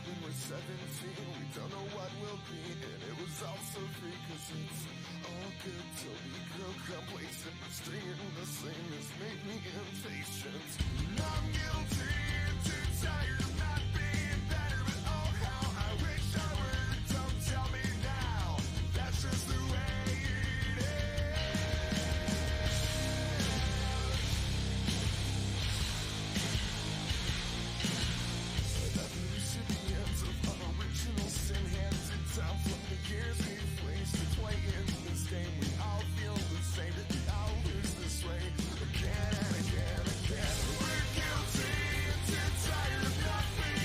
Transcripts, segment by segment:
when we're 17, we don't know what we'll be, and it was all so free, cause it's all good till we grow complacent. Staying the same has made me impatient. I'm guilty and too tired of not being better, but oh how I wish I were. Don't tell me now, that's just the way it is. Another recipient of unoriginal sin, handed down from the years we've wasted playing this game. We all feel the same, that we all lose this way again and again and again. We're guilty and too tired of not being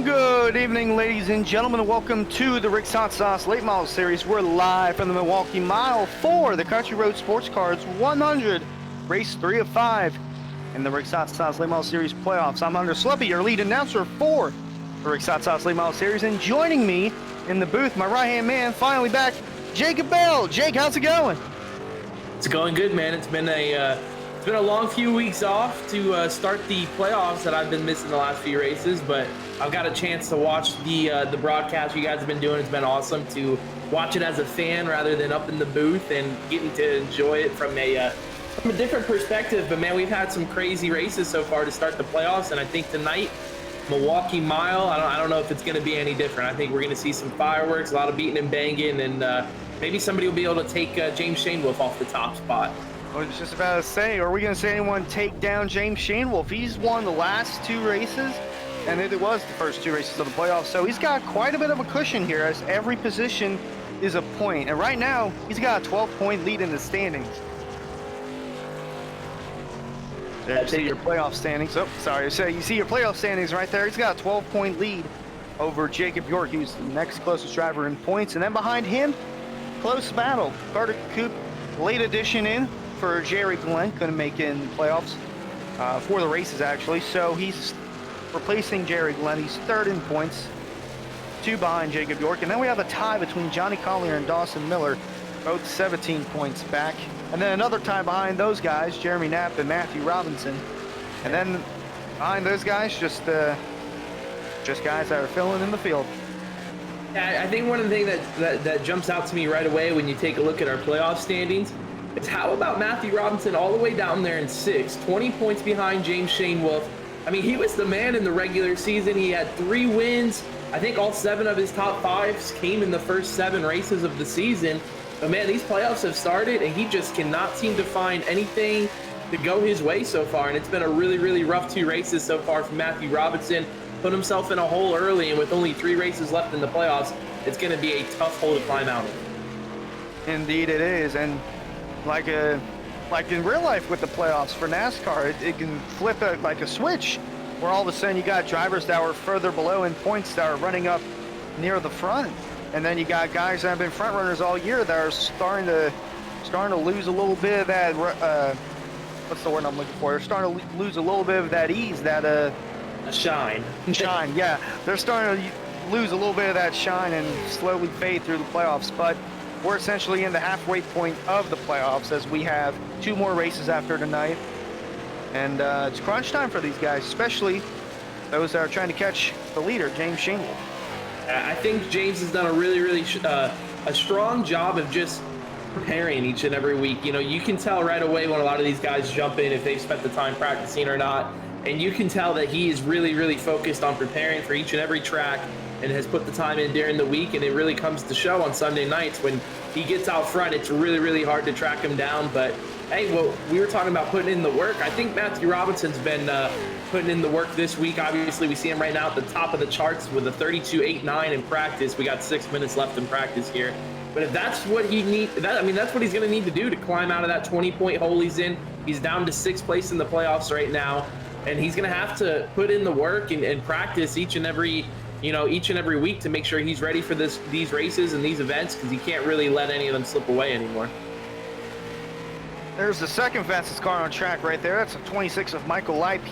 Good evening, ladies and gentlemen, and welcome to the Rick's Hot Sauce Late Model Series. We're live from the Milwaukee Mile 4, the Country Road Sports Cars 100, race 3 of 5 in the Rick's Hot Sauce Late Model Series playoffs. I'm Hunter Sluppy, your lead announcer for the Rick's Hot Sauce Late Model Series, and joining me in the booth, my right-hand man, finally back, Jacob Bell. Jake, how's it going? It's going good, man. It's been a long few weeks off to start the playoffs that I've been missing the last few races, but I've got a chance to watch the broadcast you guys have been doing. It's been awesome to watch it as a fan rather than up in the booth and getting to enjoy it from a different perspective. But man, we've had some crazy races so far to start the playoffs, and I think tonight, Milwaukee Mile, I don't know if it's going to be any different. I think we're going to see some fireworks, a lot of beating and banging, and maybe somebody will be able to take James Shanewolf off the top spot. I was just about to say, are we going to see anyone take down James Shanewolf? He's won the last 2 races, and it was the first 2 races of the playoffs, so he's got quite a bit of a cushion here as every position is a point. And right now, he's got a 12-point lead in the standings. There you see your playoff standings. Oh, sorry. So you see your playoff standings right there. He's got a 12-point lead over Jacob York, who's the next closest driver in points. And then behind him, close battle. Carter Coop, late addition in for Jerry Glenn, couldn't make it in the playoffs for the races, actually. So he's replacing Jerry Glenn. He's 3rd in points, 2 behind Jacob York. And then we have a tie between Johnny Collier and Dawson Miller, both 17 points back. And then another tie behind those guys, Jeremy Knapp and Matthew Robinson. And then behind those guys, just guys that are filling in the field. Yeah, I think one of the things that jumps out to me right away when you take a look at our playoff standings is how about Matthew Robinson all the way down there in 6th, 20 points behind James Shanewolf. I mean, he was the man in the regular season. He had 3 wins. I think all 7 of his top 5s came in the first 7 races of the season. But man, these playoffs have started, and he just cannot seem to find anything to go his way so far. And it's been a really, really rough 2 races so far for Matthew Robinson. Put himself in a hole early, and with only 3 races left in the playoffs, it's going to be a tough hole to climb out of. Indeed it is, and like in real life with the playoffs for NASCAR, it can flip like a switch, where all of a sudden you got drivers that were further below in points that are running up near the front, and then you got guys that have been front runners all year that are starting to lose a little bit of that. What's the word I'm looking for? They're starting to lose a little bit of that ease, that shine. Shine, yeah. They're starting to lose a little bit of that shine and slowly fade through the playoffs, but we're essentially in the halfway point of the playoffs as we have 2 more races after tonight. And it's crunch time for these guys, especially those that are trying to catch the leader, James Shanewolf. I think James has done a really, really a strong job of just preparing each and every week. You know, you can tell right away when a lot of these guys jump in if they've spent the time practicing or not. And you can tell that he is really, really focused on preparing for each and every track and has put the time in during the week, and it really comes to show on Sunday nights when he gets out front. It's really, really hard to track him down. But hey, well, we were talking about putting in the work. I think Matthew Robinson's been putting in the work this week. Obviously, we see him right now at the top of the charts with a 32.89 in practice. We got 6 minutes left in practice here. But if that's what he needs, that's what he's going to need to do to climb out of that 20-point hole he's in. He's down to 6th place in the playoffs right now, and he's going to have to put in the work and practice each and every week to make sure he's ready for these races and these events, because he can't really let any of them slip away anymore. There's the second fastest car on track right there. That's a 26 of Michael Leip.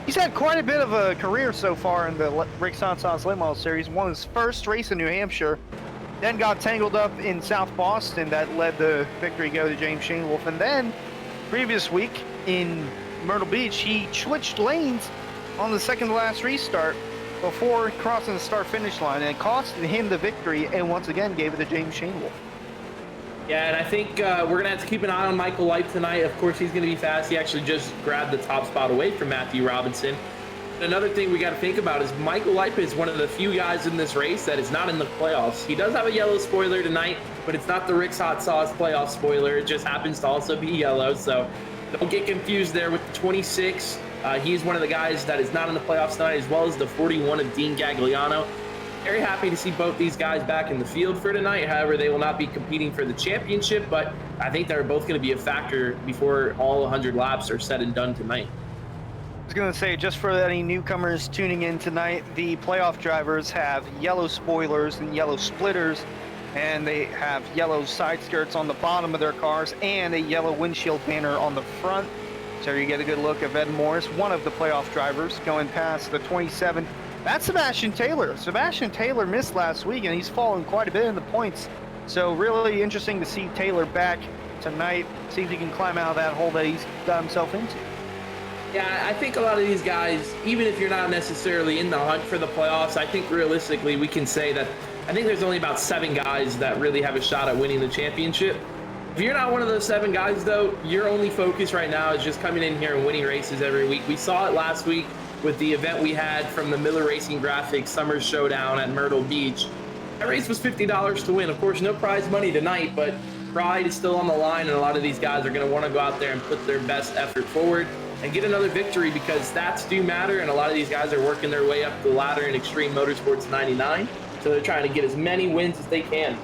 He's had quite a bit of a career so far in the Rick's Hot Sauce Late Model Series. Won his first race in New Hampshire, then got tangled up in South Boston. That led the victory go to James Shanewolf. And then previous week in Myrtle Beach, he switched lanes on the second to last restart before crossing the start-finish line, and it cost him the victory, and once again gave it to James Shanewolf. Yeah, and I think we're going to have to keep an eye on Michael Leip tonight. Of course, he's going to be fast. He actually just grabbed the top spot away from Matthew Robinson. Another thing we got to think about is Michael Leip is one of the few guys in this race that is not in the playoffs. He does have a yellow spoiler tonight, but it's not the Rick's Hot Sauce playoff spoiler. It just happens to also be yellow, so don't get confused there with the 26. He's one of the guys that is not in the playoffs tonight, as well as the 41 of Dean Gagliano. Very happy to see both these guys back in the field for tonight. However, they will not be competing for the championship, but I think they're both going to be a factor before all 100 laps are said and done tonight. was going to say, just for any newcomers tuning in tonight, the playoff drivers have yellow spoilers and yellow splitters, and they have yellow side skirts on the bottom of their cars and a yellow windshield banner on the front. So you get a good look of Ed Morris, one of the playoff drivers, going past the 27. That's Sebastian Taylor. Sebastian Taylor missed last week, and he's fallen quite a bit in the points. So really interesting to see Taylor back tonight, see if he can climb out of that hole that he's got himself into. Yeah, I think a lot of these guys, even if you're not necessarily in the hunt for the playoffs, I think realistically we can say that I think there's only about 7 guys that really have a shot at winning the championship. If you're not one of those 7 guys, though, your only focus right now is just coming in here and winning races every week. We saw it last week with the event we had from the Miller Racing Graphics Summer Showdown at Myrtle Beach. That race was $50 to win. Of course, no prize money tonight, but pride is still on the line, and a lot of these guys are going to want to go out there and put their best effort forward and get another victory, because stats do matter, and a lot of these guys are working their way up the ladder in Extreme Motorsports 99, so they're trying to get as many wins as they can.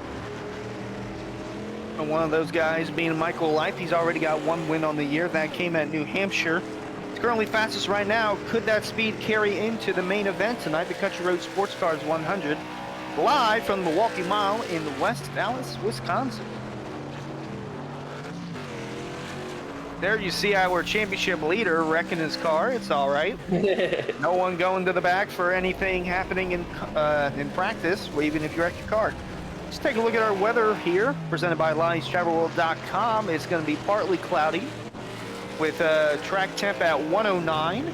And one of those guys being Michael Life, he's already got 1 win on the year. That came at New Hampshire. He's currently fastest right now. Could that speed carry into the main event tonight, the Country Road Sports Cars 100, live from the Milwaukee Mile in West Dallas, Wisconsin. There you see our championship leader wrecking his car. It's all right. No one going to the back for anything happening in practice, even if you wreck your car. Let's take a look at our weather here, presented by Lonnie'sTravelWorld.com. It's going to be partly cloudy with track temp at 109,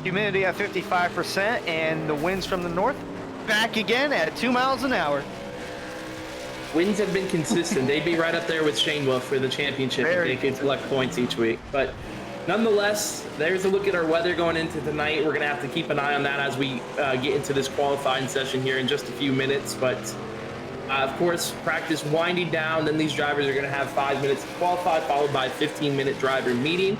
humidity at 55%, and the winds from the north back again at 2 miles an hour. Wins have been consistent. They'd be right up there with Shane Wolf for the championship if they could collect points each week. But nonetheless, there's a look at our weather going into tonight. We're going to have to keep an eye on that as we get into this qualifying session here in just a few minutes. But of course, practice winding down. Then these drivers are going to have 5 minutes to qualify, followed by a 15-minute driver meeting,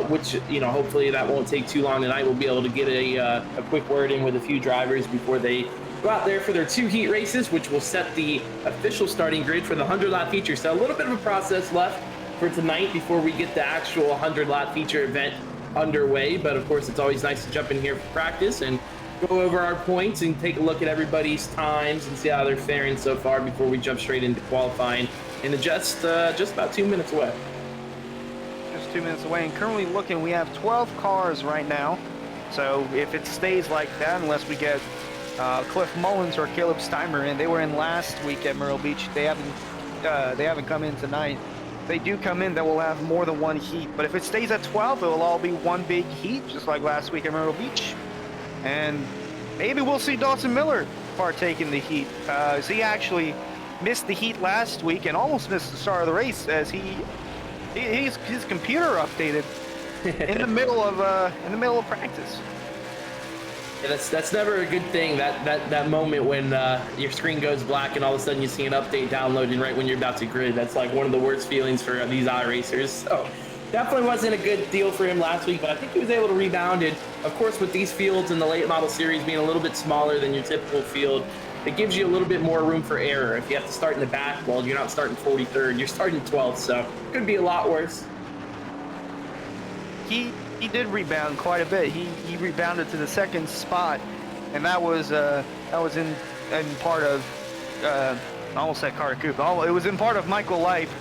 which, hopefully that won't take too long tonight. We'll be able to get a quick word in with a few drivers before they go out there for their 2 heat races, which will set the official starting grid for the 100-lap feature. So a little bit of a process left for tonight before we get the actual 100-lap feature event underway. But of course, it's always nice to jump in here for practice and go over our points and take a look at everybody's times and see how they're faring so far before we jump straight into qualifying in just about 2 minutes away. Just 2 minutes away, and currently looking, we have 12 cars right now. So if it stays like that, unless we get Cliff Mullins or Caleb Steimer in, they were in last week at Myrtle Beach. They haven't come in tonight. If they do come in, then we'll have more than 1 heat. But if it stays at 12, it will all be 1 big heat, just like last week at Myrtle Beach. And maybe we'll see Dawson Miller partake in the heat. He actually missed the heat last week and almost missed the start of the race, as his computer updated in the middle of practice. Yeah, that's never a good thing, that moment when your screen goes black and all of a sudden you see an update downloading right when you're about to grid. That's like one of the worst feelings for these iRacers. So definitely wasn't a good deal for him last week, but I think he was able to rebound. And of course, with these fields in the late model series being a little bit smaller than your typical field, it gives you a little bit more room for error. If you have to start in the back, well, you're not starting 43rd, you're starting 12th, so it could be a lot worse. He did rebound quite a bit. He rebounded to the 2nd spot, and that was in part of I almost said Carter Cooper. It was in part of Michael Life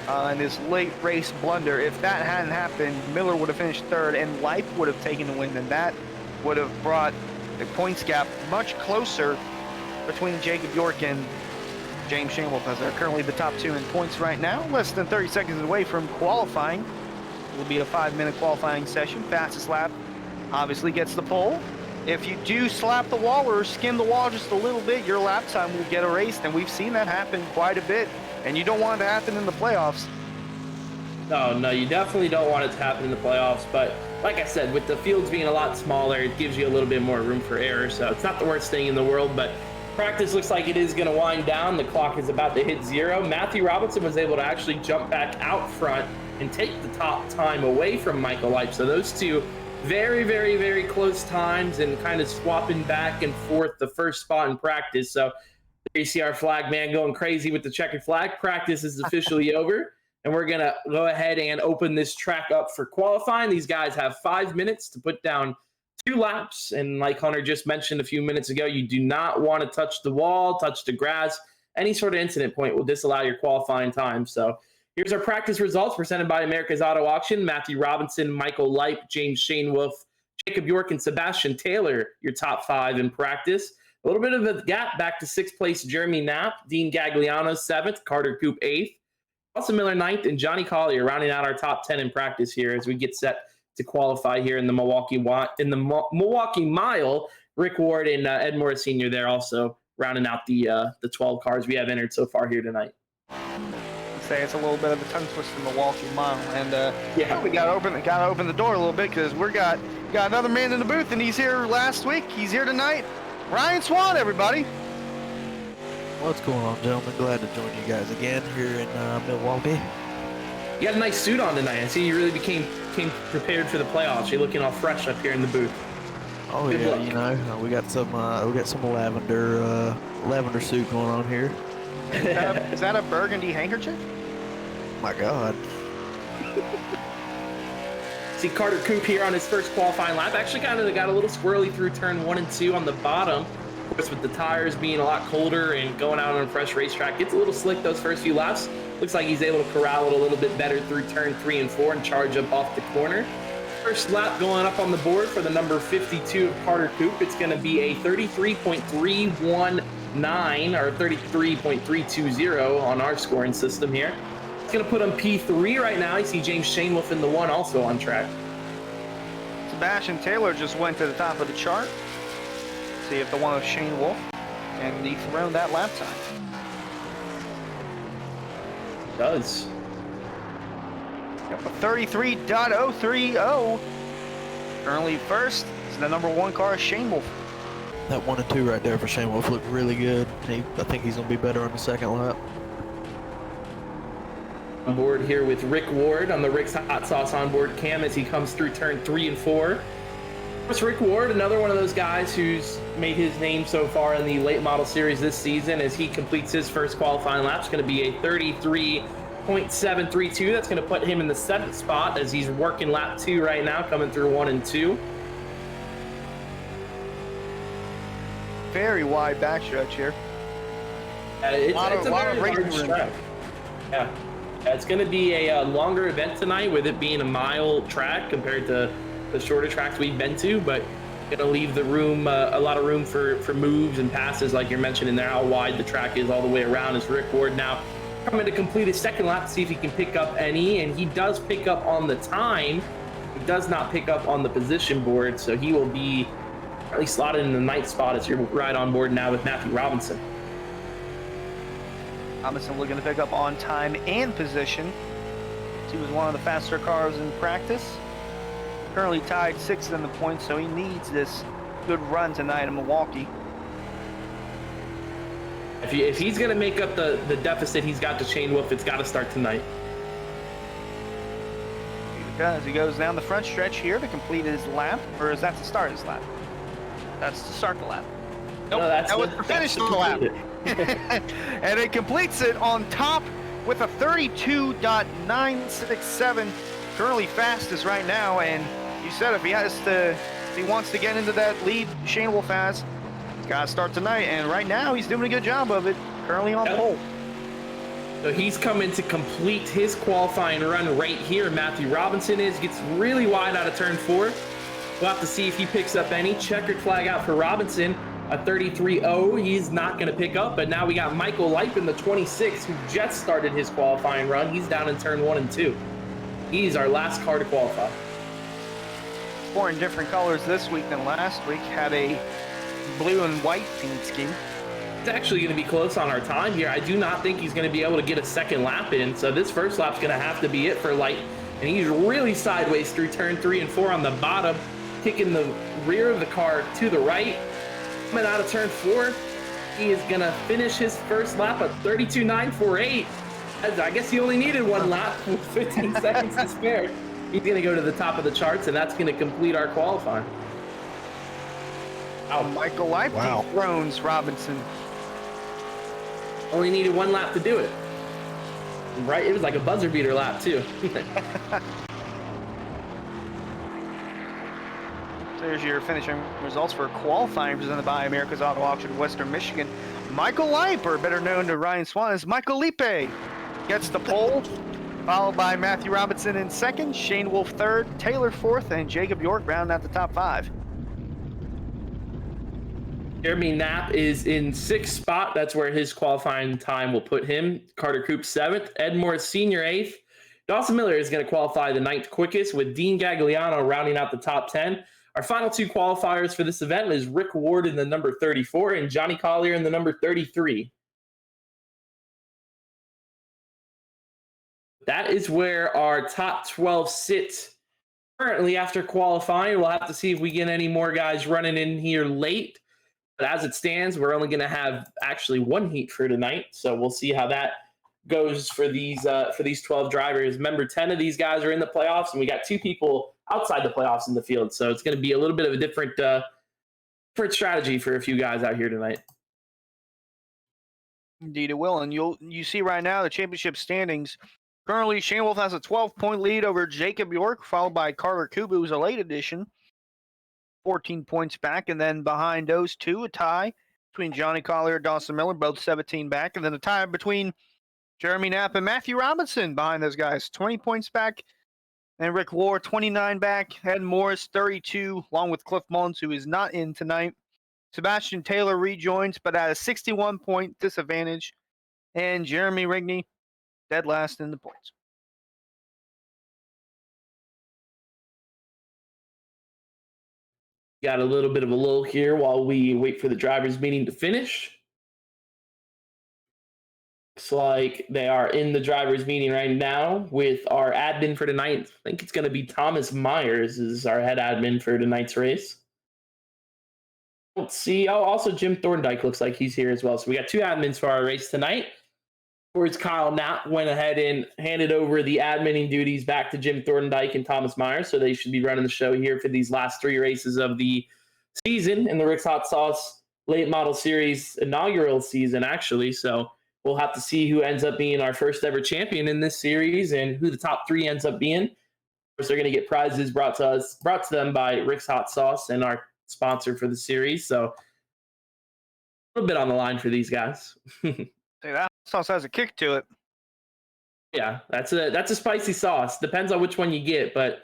and his late race blunder. If that hadn't happened, Miller would have finished 3rd, and Life would have taken the win, and that would have brought the points gap much closer between Jacob York and James Shamwolf, as they're currently the top 2 in points right now. Less than 30 seconds away from qualifying. It will be a 5-minute qualifying session. Fastest lap obviously gets the pole. If you do slap the wall or skim the wall just a little bit, your lap time will get erased, and we've seen that happen quite a bit, and you don't want it to happen in the playoffs. No, you definitely don't want it to happen in the playoffs, but like I said, with the fields being a lot smaller, it gives you a little bit more room for error, so it's not the worst thing in the world. But practice looks like it is going to wind down. The clock is about to hit 0. Matthew Robinson was able to actually jump back out front and take the top time away from Michael Life. So those two very, very, very close times, and kind of swapping back and forth the first spot in practice. So there you see our flag man going crazy with the checkered flag. Practice is officially over. and we're going to go ahead and open this track up for qualifying. These guys have 5 minutes to put down 2 laps, and like Hunter just mentioned a few minutes ago, you do not want to touch the wall, touch the grass. Any sort of incident point will disallow your qualifying time. So here's our practice results presented by America's Auto Auction. Matthew Robinson, Michael Leip, James Shane Wolf, Jacob York, and Sebastian Taylor, your top 5 in practice. A little bit of a gap back to 6th place, Jeremy Knapp, Dean Gagliano 7th, Carter Coop 8th, Austin Miller 9th, and Johnny Collier rounding out our top 10 in practice here as we get set to qualify here in the Milwaukee Mile. Rick Ward and Ed Morris Sr. there also rounding out the 12 cars we have entered so far here tonight. Say it's a little bit of a tongue twister, Milwaukee Mile, and yeah, we gotta open the door a little bit because we got another man in the booth, and he's here last week. He's here tonight. Ryan Swan, everybody. What's going on, gentlemen? Glad to join you guys again here in Milwaukee. You got a nice suit on tonight. I see you really came prepared for the playoffs. You're looking all fresh up here in the booth. Oh Good yeah, luck. you know we got some lavender suit going on here. Is that a burgundy handkerchief? My God. See Carter Coop here on his first qualifying lap. Actually kind of got a little squirrely through turn 1 and 2 on the bottom. Of course, with the tires being a lot colder and going out on a fresh racetrack, gets a little slick those first few laps. Looks like he's able to corral it a little bit better through turn 3 and 4 and charge up off the corner. First lap going up on the board for the number 52 of Carter Coop. It's going to be a 33.319 or 33.320 on our scoring system here. It's going to put him P3 right now. You see James Shane Wolf in the 1 also on track. Sebastian Taylor just went to the top of the chart. See if the one of Shane Wolf can dethrone that lap time. Does. Got a 33.030. Currently first is the number 1 car, Shane Wolf. That 1 and 2 right there for Shane Wolf looked really good. I think he's gonna be better on the second lap. On board here with Rick Ward on the Rick's Hot Sauce onboard cam as he comes through turn 3 and 4. Of course, Rick Ward, another one of those guys who's made his name so far in the late model series this season as he completes his first qualifying lap. It's going to be a 33.732. That's going to put him in the 7th spot as he's working lap 2 right now, coming through 1 and 2. Very wide backstretch here. It's a lot very of large racing track. Yeah. It's going to be a longer event tonight with it being a mile track compared to the shorter tracks we've been to, but going to leave the room, a lot of room for moves and passes like you're mentioning there, how wide the track is all the way around as Rick Ward now coming to complete his second lap to see if he can pick up any, and he does pick up on the time. He does not pick up on the position board, so he will be at least slotted in the 9th spot as you're right on board now with Matthew Robinson. Robinson looking to pick up on time and position. He was one of the faster cars in practice. Currently tied 6th in the points, so he needs this good run tonight in Milwaukee. If he's going to make up the deficit he's got to Shane Wolf, it's got to start tonight. As he goes down the front stretch here to complete his lap, or is that to start his lap? That's to start the lap. Nope, No, that was to finish the lap. And it completes it on top with a 32.967. Currently fastest right now, and you said if he wants to get into that lead Shane Wolf has, he's got to start tonight, and right now he's doing a good job of it. Currently on pole. So he's coming to complete his qualifying run right here. Matthew Robinson gets really wide out of turn 4. We'll have to see if he picks up any. Checkered flag out for Robinson. A 33.0 he's not going to pick up, but now we got Michael Leip in the 26 who just started his qualifying run. He's down in turn 1 and 2. He's our last car to qualify. 4 in different colors this week than last week. Had a blue and white paint scheme. It's actually going to be close on our time here. I do not think he's going to be able to get a second lap in, so this first lap's going to have to be it for Leip. And he's really sideways through turn 3 and 4 on the bottom, kicking the rear of the car to the right. Coming out of turn 4, he is going to finish his first lap at 32.948. I guess he only needed 1 lap with 15 seconds to spare. He's going to go to the top of the charts, and that's going to complete our qualifying. Oh, Michael Leip dethrones Robinson. Only needed 1 lap to do it. Right, it was like a buzzer beater lap too. There's your finishing results for qualifying presented by America's Auto Auction, Western Michigan. Michael Lipe, or better known to Ryan Swan as Michael Lipe, gets the pole, followed by Matthew Robinson in second, Shane Wolf third, Taylor fourth, and Jacob York rounding out the top five. Jeremy Knapp is in sixth spot. That's where his qualifying time will put him. Carter Coop seventh, Ed Morris Sr. eighth. Dawson Miller is going to qualify the ninth quickest, with Dean Gagliano rounding out the top 10. Our final two qualifiers for this event is Rick Ward in the number 34 and Johnny Collier in the number 33. That is where our top 12 sits currently after qualifying. We'll have to see if we get any more guys running in here late. But as it stands, we're only going to have actually one heat for tonight. So we'll see how that goes for these 12 drivers. Remember, 10 of these guys are in the playoffs, and we got 2 people outside the playoffs in the field. So it's going to be a little bit of a different strategy for a few guys out here tonight. Indeed it will. And you see right now the championship standings. Currently, Shane Wolf has a 12-point lead over Jacob York, followed by Carter Kubu, who's a late addition, 14 points back. And then behind those two, a tie between Johnny Collier and Dawson Miller, both 17 back. And then a tie between Jeremy Knapp and Matthew Robinson behind those guys, 20 points back. And Rick Ward, 29 back. Ed Morris, 32, along with Cliff Mullins, who is not in tonight. Sebastian Taylor rejoins, but at a 61-point disadvantage. And Jeremy Rigney, dead last in the points. Got a little bit of a lull here while we wait for the drivers' meeting to finish. Looks like they are in the drivers' meeting right now with our admin for tonight. I think it's going to be Thomas Myers is our head admin for tonight's race. Let's see. Oh, also Jim Thorndike looks like he's here as well. So we got 2 admins for our race tonight. Towards Kyle Knapp went ahead and handed over the adminning duties back to Jim Thorndike and Thomas Myers. So they should be running the show here for these last 3 races of the season in the Rick's Hot Sauce Late Model Series inaugural season, actually. So we'll have to see who ends up being our first ever champion in this series and who the top 3 ends up being. Of course, they're going to get prizes brought to them by Rick's Hot Sauce and our sponsor for the series. So a little bit on the line for these guys. That sauce has a kick to it. Yeah, that's a spicy sauce. Depends on which one you get, but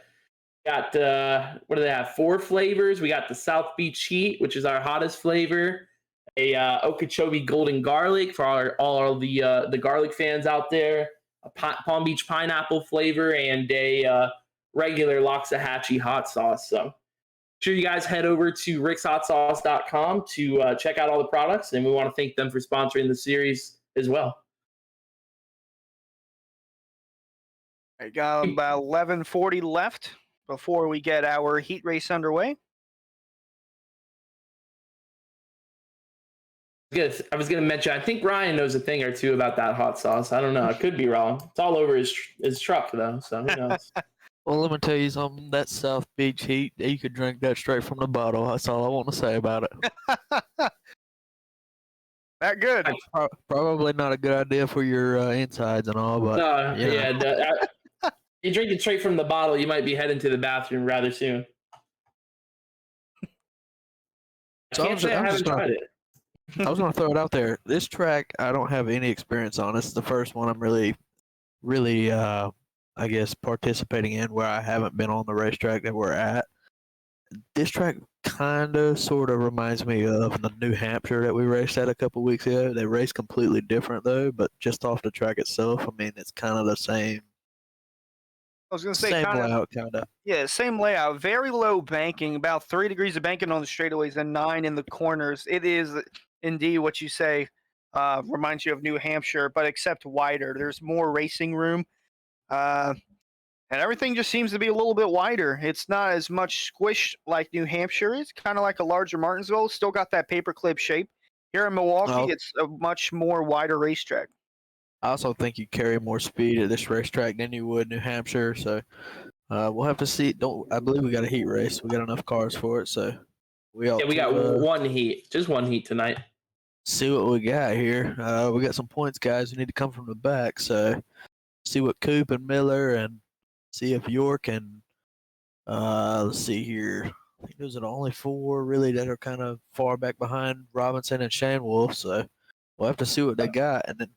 got what do they have? 4 flavors. We got the South Beach Heat, which is our hottest flavor. A Okeechobee Golden Garlic for all the garlic fans out there. A Palm Beach Pineapple flavor and a regular Loxahatchee hot sauce. So sure you guys head over to rickshotsauce.com to check out all the products, and we want to thank them for sponsoring the series as well. I got about 11:40 left before we get our heat race underway. Good. I was going to mention, I think Ryan knows a thing or two about that hot sauce. I don't know. I could be wrong. It's all over his truck, though, so who knows? Well, let me tell you something. That South Beach Heat, you could drink that straight from the bottle. That's all I want to say about it. That good. Probably not a good idea for your insides and all, but you drink it straight from the bottle, you might be heading to the bathroom rather soon. So I can't say I haven't tried it. I was going to throw it out there. This track, I don't have any experience on. This is the first one I'm really, I guess, participating in where I haven't been on the racetrack that we're at. This track kind of, sort of reminds me of the New Hampshire that we raced at a couple weeks ago. They race completely different, though, but just off the track itself, I mean, it's kind of the same. I was going to say same layout, kind of. Yeah, same layout. Very low banking, about 3 degrees of banking on the straightaways and 9 in the corners. It is indeed what you say. Reminds you of New Hampshire, but except wider. There's more racing room. And everything just seems to be a little bit wider. It's not as much squish like New Hampshire is. Kind of like a larger Martinsville. Still got that paperclip shape. Here in Milwaukee, it's a much more wider racetrack. I also think you carry more speed at this racetrack than you would New Hampshire. So we'll have to see. I believe we got a heat race. We got enough cars for it. So we got one heat. Just one heat tonight. See what we got here. We got some points, guys. We need to come from the back. So see what Coop and Miller and see if York and let's see here. I think those are the only four really that are kind of far back behind Robinson and Shane Wolf. So we'll have to see what they got, and then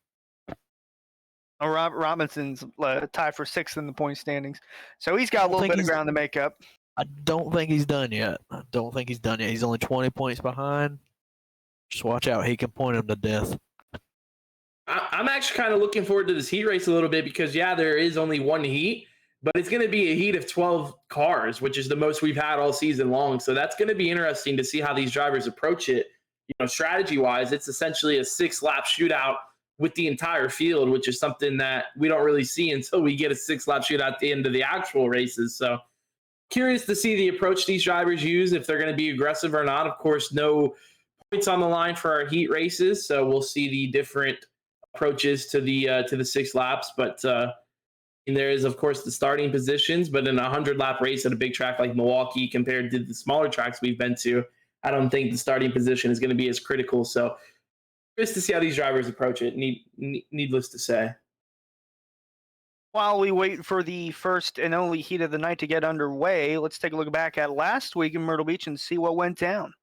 Robinson's tied for 6th in the point standings, so he's got a little bit of ground to make up. I don't think he's done yet. He's only 20 points behind. Just watch out. He can point him to death. I'm actually kind of looking forward to this heat race a little bit because, yeah, there is only one heat, but it's going to be a heat of 12 cars, which is the most we've had all season long. So that's going to be interesting to see how these drivers approach it. You know, strategy-wise, it's essentially a 6-lap shootout with the entire field, which is something that we don't really see until we get a 6-lap shootout at the end of the actual races. So curious to see the approach these drivers use, if they're going to be aggressive or not. Of course, no points on the line for our heat races, so we'll see the different approaches to the 6 laps. But and there is, of course, the starting positions. But in a 100-lap race at a big track like Milwaukee compared to the smaller tracks we've been to, I don't think the starting position is going to be as critical. So curious to see how these drivers approach it. Needless to say. While we wait for the first and only heat of the night to get underway, let's take a look back at last week in Myrtle Beach and see what went down.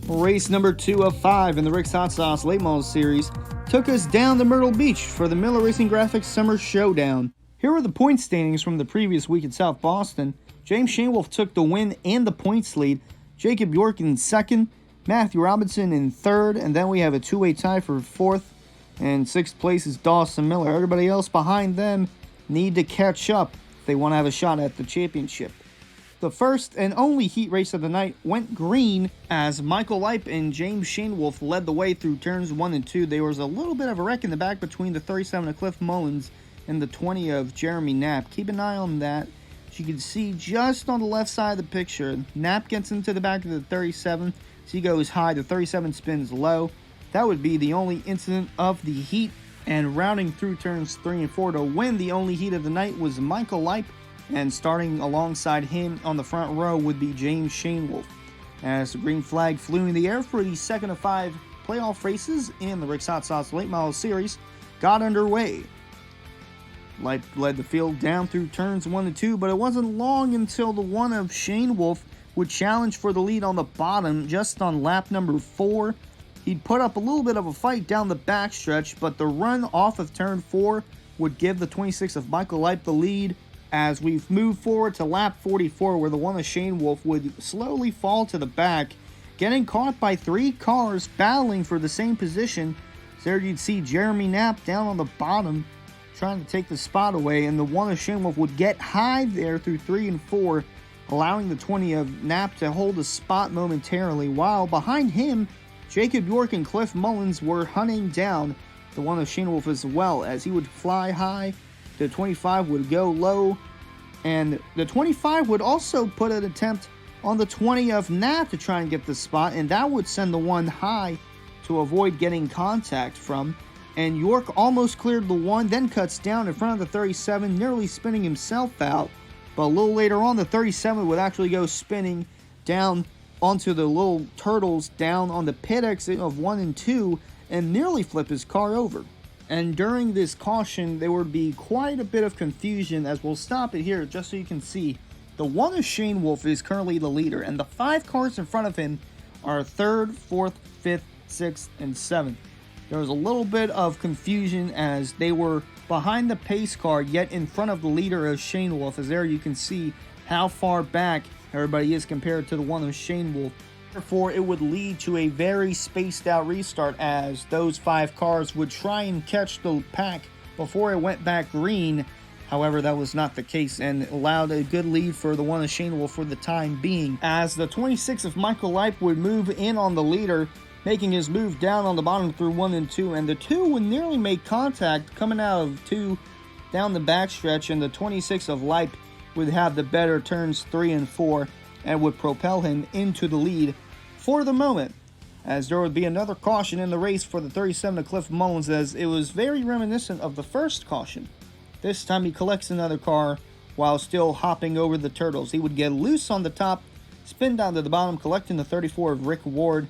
Race number 2 of 5 in the Rick's Hot Sauce Late Model Series took us down to Myrtle Beach for the Miller Racing Graphics Summer Showdown. Here are the point standings from the previous week in South Boston. James Shanewolf took the win and the points lead. Jacob York in 2nd, Matthew Robinson in 3rd, and then we have a two-way tie for 4th, and 6th place is Dawson Miller. Everybody else behind them need to catch up if they want to have a shot at the championship. The first and only heat race of the night went green as Michael Leip and James Shanewolf led the way through turns 1 and 2. There was a little bit of a wreck in the back between the 37 of Cliff Mullins and the 20 of Jeremy Knapp. Keep an eye on that. As you can see just on the left side of the picture, Knapp gets into the back of the 37. So he goes high, the 37 spins low. That would be the only incident of the heat. And rounding through turns 3 and 4 to win the only heat of the night was Michael Leip. And starting alongside him on the front row would be James Shanewolf. As the green flag flew in the air for the second of 5 playoff races in the Rick's Hot Sauce Late Model Series got underway. Leip led the field down through turns 1 and 2, but it wasn't long until the one of Shanewolf would challenge for the lead on the bottom just on lap number 4. He'd put up a little bit of a fight down the backstretch, but the run off of turn 4 would give the 26 of Michael Leip the lead. As we've moved forward to lap 44, where the one of Shanewolf would slowly fall to the back, getting caught by 3 cars battling for the same position. So there you'd see Jeremy Knapp down on the bottom trying to take the spot away, and the one of Shanewolf would get high there through 3 and 4, allowing the 20 of Knapp to hold a spot momentarily, while behind him, Jacob York and Cliff Mullins were hunting down the one of Shanewolf as well, as he would fly high. The 25 would go low, and the 25 would also put an attempt on the 20 of Knapp to try and get the spot, and that would send the one high to avoid getting contact from. And York almost cleared the one, then cuts down in front of the 37, nearly spinning himself out. But a little later on, the 37 would actually go spinning down onto the little turtles down on the pit exit of 1 and 2 and nearly flip his car over. And during this caution, there would be quite a bit of confusion, as we'll stop it here just so you can see. The one of Shanewolf is currently the leader, and the 5 cars in front of him are 3rd, 4th, 5th, 6th, and 7th. There was a little bit of confusion as they were behind the pace car, yet in front of the leader of Shanewolf, as there you can see how far back everybody is compared to the one of Shanewolf. Therefore, it would lead to a very spaced out restart as those 5 cars would try and catch the pack before it went back green. However, that was not the case and allowed a good lead for the one of Shanewolf for the time being. As the 26 of Michael Leip would move in on the leader, making his move down on the bottom through 1 and 2, and the 2 would nearly make contact coming out of 2 down the backstretch, and the 26 of Leip would have the better turns 3 and 4 and would propel him into the lead for the moment, as there would be another caution in the race for the 37 of Cliff Mullins, as it was very reminiscent of the first caution. This time he collects another car while still hopping over the turtles. He would get loose on the top, spin down to the bottom, collecting the 34 of Rick Ward,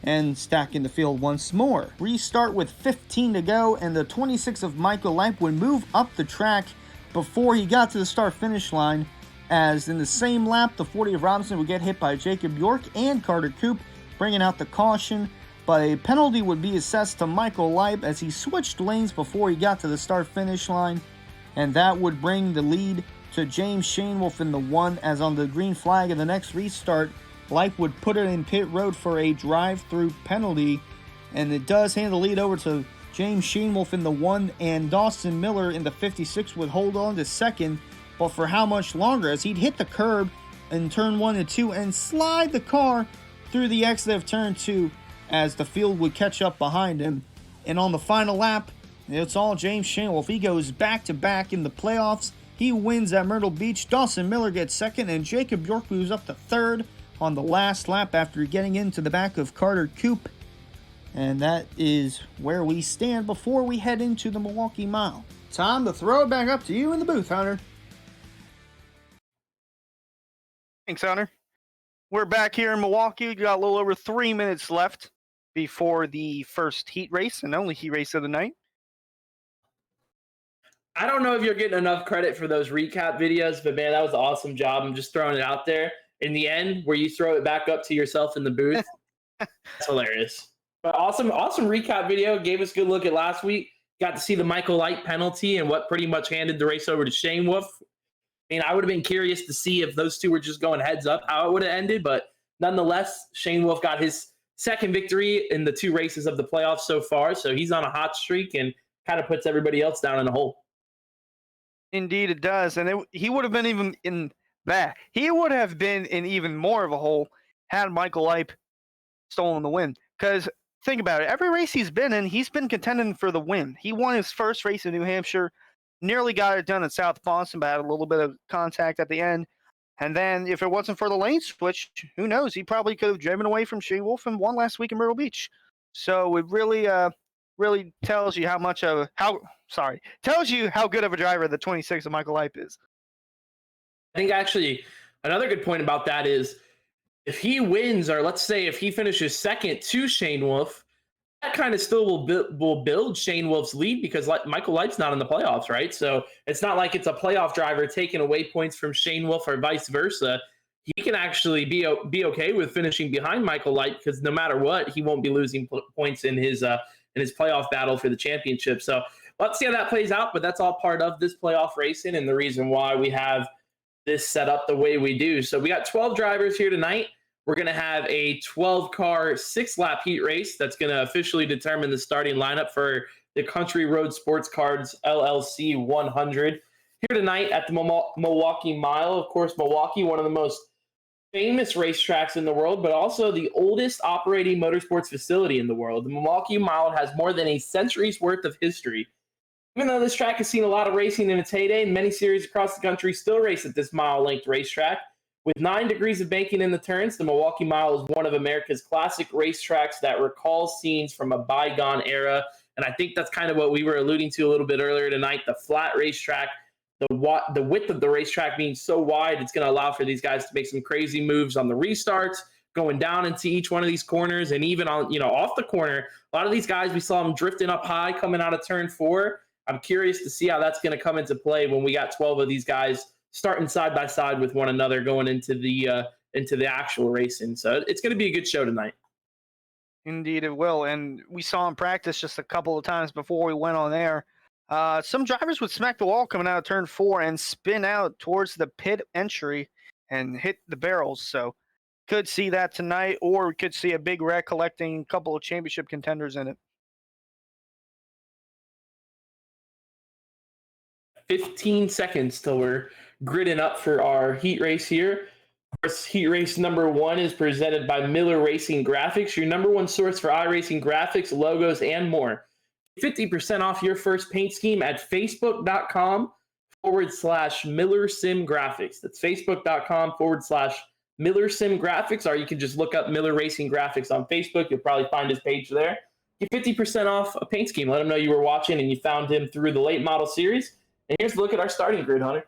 and stack in the field once more. Restart with 15 to go, and the 26 of Michael Leip would move up the track before he got to the start-finish line, as in the same lap, the 40 of Robinson would get hit by Jacob York and Carter Koop, bringing out the caution, but a penalty would be assessed to Michael Leip as he switched lanes before he got to the start-finish line, and that would bring the lead to James Shanewolf in the 1, as on the green flag in the next restart, Leip would put it in pit road for a drive-through penalty, and it does hand the lead over to James Shanewolf in the 1, and Dawson Miller in the 56 would hold on to second, but for how much longer, as he'd hit the curb in turn 1 and 2 and slide the car through the exit of turn 2 as the field would catch up behind him. And on the final lap, it's all James Shanewolf. He goes back-to-back in the playoffs. He wins at Myrtle Beach. Dawson Miller gets second, and Jacob York moves up to third on the last lap after getting into the back of Carter Koop. And that is where we stand before we head into the Milwaukee Mile. Time to throw it back up to you in the booth, Hunter. Thanks, Hunter. We're back here in Milwaukee. We got a little over 3 minutes left before the first heat race and only heat race of the night. I don't know if you're getting enough credit for those recap videos, but man, that was an awesome job. I'm just throwing it out there. In the end, where you throw it back up to yourself in the booth, that's hilarious. But awesome recap video. Gave us a good look at last week. Got to see the Michael Leip penalty and what pretty much handed the race over to Shanewolf. I mean, I would have been curious to see if those two were just going heads up, how it would have ended. But nonetheless, Shanewolf got his second victory in the 2 races of the playoffs so far. So he's on a hot streak and kind of puts everybody else down in a hole. Indeed, it does. And he would have been even in that. He would have been in even more of a hole had Michael Leip stolen the win. Because think about it. Every race he's been in, he's been contending for the win. He won his first race in New Hampshire, nearly got it done at South Boston, but had a little bit of contact at the end. And then if it wasn't for the lane switch, who knows? He probably could have driven away from Shanewolf and won last week in Myrtle Beach. So it really tells you tells you how good of a driver the 26 of Michael Leip is. I think actually another good point about that is if he wins, or let's say if he finishes second to Shanewolf, that kind of still will build Shanewolf's lead because Michael Leip's not in the playoffs, right? So it's not like it's a playoff driver taking away points from Shanewolf or vice versa. He can actually be okay with finishing behind Michael Leip because no matter what, he won't be losing points in his playoff battle for the championship. So let's see how that plays out, but that's all part of this playoff racing and the reason why we have this set up the way we do. So we got 12 drivers here tonight. We're going to have a 12-car, 6-lap heat race that's going to officially determine the starting lineup for the Country Road Sports Cards LLC 100. Here tonight at the Milwaukee Mile. Of course, Milwaukee, one of the most famous racetracks in the world, but also the oldest operating motorsports facility in the world. The Milwaukee Mile has more than a century's worth of history. Even though this track has seen a lot of racing in its heyday, many series across the country still race at this mile-length racetrack. With 9 degrees of banking in the turns, the Milwaukee Mile is one of America's classic racetracks that recalls scenes from a bygone era. And I think that's kind of what we were alluding to a little bit earlier tonight, the flat racetrack, the width of the racetrack being so wide, it's going to allow for these guys to make some crazy moves on the restarts, going down into each one of these corners, and even on, off the corner. A lot of these guys, we saw them drifting up high coming out of turn 4. I'm curious to see how that's going to come into play when we got 12 of these guys starting side by side with one another going into the actual racing. So it's going to be a good show tonight. Indeed, it will. And we saw him practice just a couple of times before we went on air. Some drivers would smack the wall coming out of turn 4 and spin out towards the pit entry and hit the barrels. So could see that tonight, or we could see a big wreck collecting a couple of championship contenders in it. 15 seconds till we're gridding up for our heat race here. Of course, Heat Race number 1 is presented by Miller Racing Graphics, your number 1 source for iRacing graphics, logos, and more. 50% off your first paint scheme at facebook.com/Miller Sim Graphics. That's facebook.com/Miller Sim Graphics, or you can just look up Miller Racing Graphics on Facebook. You'll probably find his page there. Get 50% off a paint scheme. Let him know you were watching and you found him through the late model series. And here's a look at our starting grid, Hunter.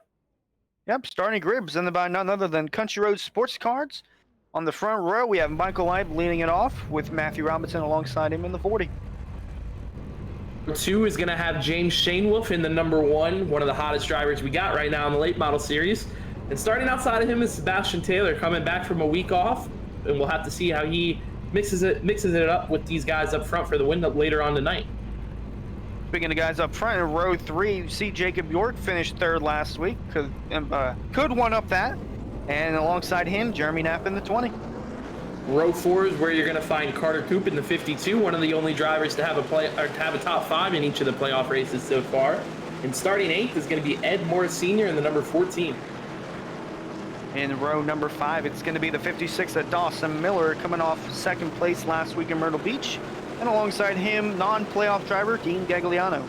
Yep, starting grid presented by none other than Country Road Sports Cards. On the front row, we have Michael Leib leading it off with Matthew Robinson alongside him in the 40. 2 is going to have James Shainwolf in the number 1, one of the hottest drivers we got right now in the late model series. And starting outside of him is Sebastian Taylor, coming back from a week off, and we'll have to see how he mixes it up with these guys up front for the win later on tonight. Speaking of guys up front, in row 3, you see Jacob York finished 3rd last week. Could one up that. And alongside him, Jeremy Knapp in the 20. Row 4 is where you're going to find Carter Coop in the 52, one of the only drivers to have a top 5 in each of the playoff races so far. And starting 8th is going to be Ed Morris Sr. in the number 14. In row number 5, it's going to be the 56 at Dawson Miller, coming off 2nd place last week in Myrtle Beach. And alongside him, non-playoff driver Dean Gagliano.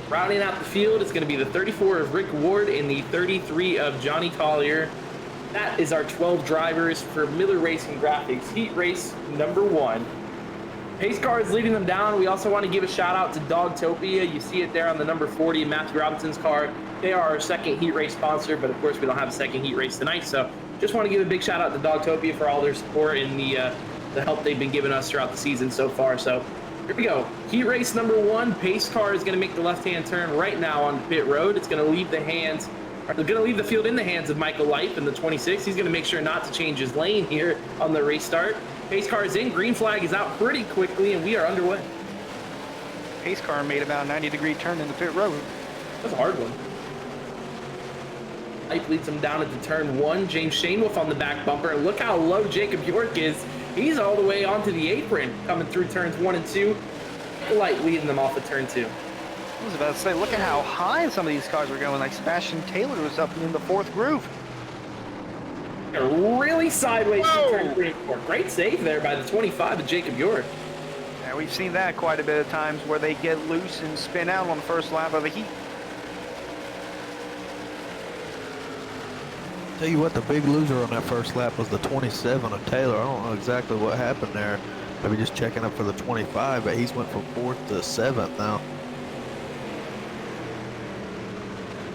Rounding out the field is going to be the 34 of Rick Ward and the 33 of Johnny Collier. That is our 12 drivers for Miller Racing Graphics Heat Race number 1. Pace car is leading them down. We also want to give a shout out to Dogtopia. You see it there on the number 40 in Matthew Robinson's car. They are our 2nd heat race sponsor, but of course we don't have a 2nd heat race tonight. So just want to give a big shout out to Dogtopia for all their support and the help they've been giving us throughout the season so far. So here we go. Heat race number 1. Pace car is going to make the left-hand turn right now on pit road. It's going to leave the field in the hands of Michael Leib in the 26. He's going to make sure not to change his lane here on the restart. Pace car is in. Green flag is out pretty quickly, and we are underway. Pace car made about a 90-degree turn in the pit road. That's a hard one. Leib leads him down into turn 1. James Shainwolf on the back bumper. And look how low Jacob York is. He's all the way onto the apron coming through turns 1 and 2. Leib leading them off of turn 2. I was about to say, look at how high some of these cars are going. Like Sebastian Taylor was up in the 4th groove. They're really sideways in turn 3 and 4. Great save there by the 25 of Jacob York. Yeah, we've seen that quite a bit of times where they get loose and spin out on the first lap of the heat. Tell you what, the big loser on that first lap was the 27 of Taylor. I don't know exactly what happened there. Maybe just checking up for the 25, but he's went from 4th to 7th now.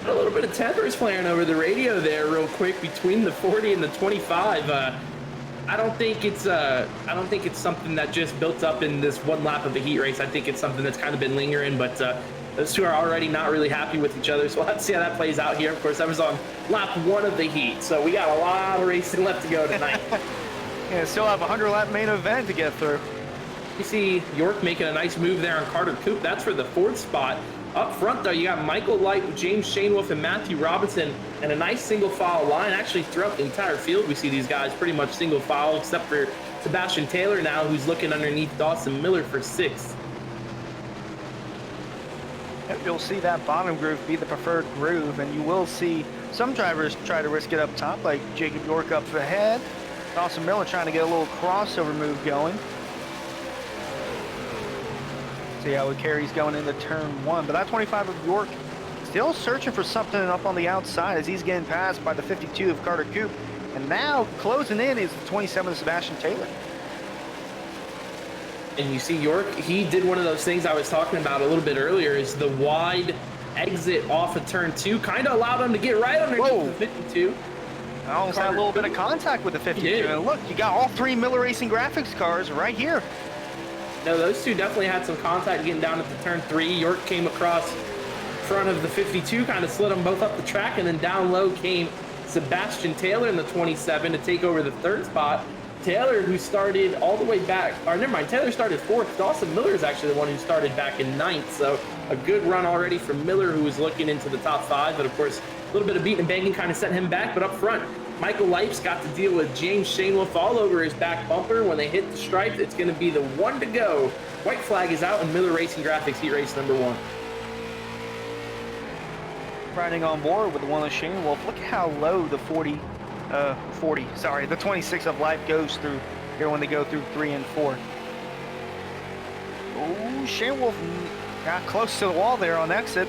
A little bit of tempers flaring over the radio there real quick between the 40 and the 25. I don't think it's something that just built up in this one lap of the heat race. I think it's something that's kind of been lingering, but those two are already not really happy with each other, so we'll have to see how that plays out here. Of course, that was on lap 1 of the heat, so we got a lot of racing left to go tonight. Yeah, still have a 100-lap main event to get through. You see York making a nice move there on Carter Coop. That's for the 4th spot. Up front, though, you got Michael Leib, James Shainwolf, and Matthew Robinson, and a nice single-file line. Actually, throughout the entire field, we see these guys pretty much single-file, except for Sebastian Taylor now, who's looking underneath Dawson Miller for 6th. You'll see that bottom groove be the preferred groove, and you will see some drivers try to risk it up top, like Jacob York up ahead. Dawson Miller trying to get a little crossover move going. See how it carries going into turn 1. But that 25 of York still searching for something up on the outside as he's getting passed by the 52 of Carter Coop. And now closing in is the 27 of Sebastian Taylor. And you see York, he did one of those things I was talking about a little bit earlier, is the wide exit off of turn 2 kind of allowed him to get right underneath the 52. I almost had a little bit of contact with the 52. And look, you got all 3 Miller Racing Graphics cars right here. No, those two definitely had some contact getting down at the turn 3. York came across front of the 52, kind of slid them both up the track, and then down low came Sebastian Taylor in the 27 to take over the 3rd spot. Taylor, who started all the way back, or never mind, Taylor started 4th. Dawson Miller is actually the one who started back in 9th. So a good run already from Miller, who was looking into the top 5. But of course, a little bit of beating and banging kind of set him back. But up front, Michael Leib's got to deal with James Shainwolf all over his back bumper. When they hit the stripe, it's going to be the 1 to go. White flag is out in Miller Racing Graphics heat race number 1. Riding on board with the one of Shainwolf. Look how low the 40 40. Sorry, the 26 of life goes through here when they go through 3 and 4. Oh, Shane Wolf got close to the wall there on exit.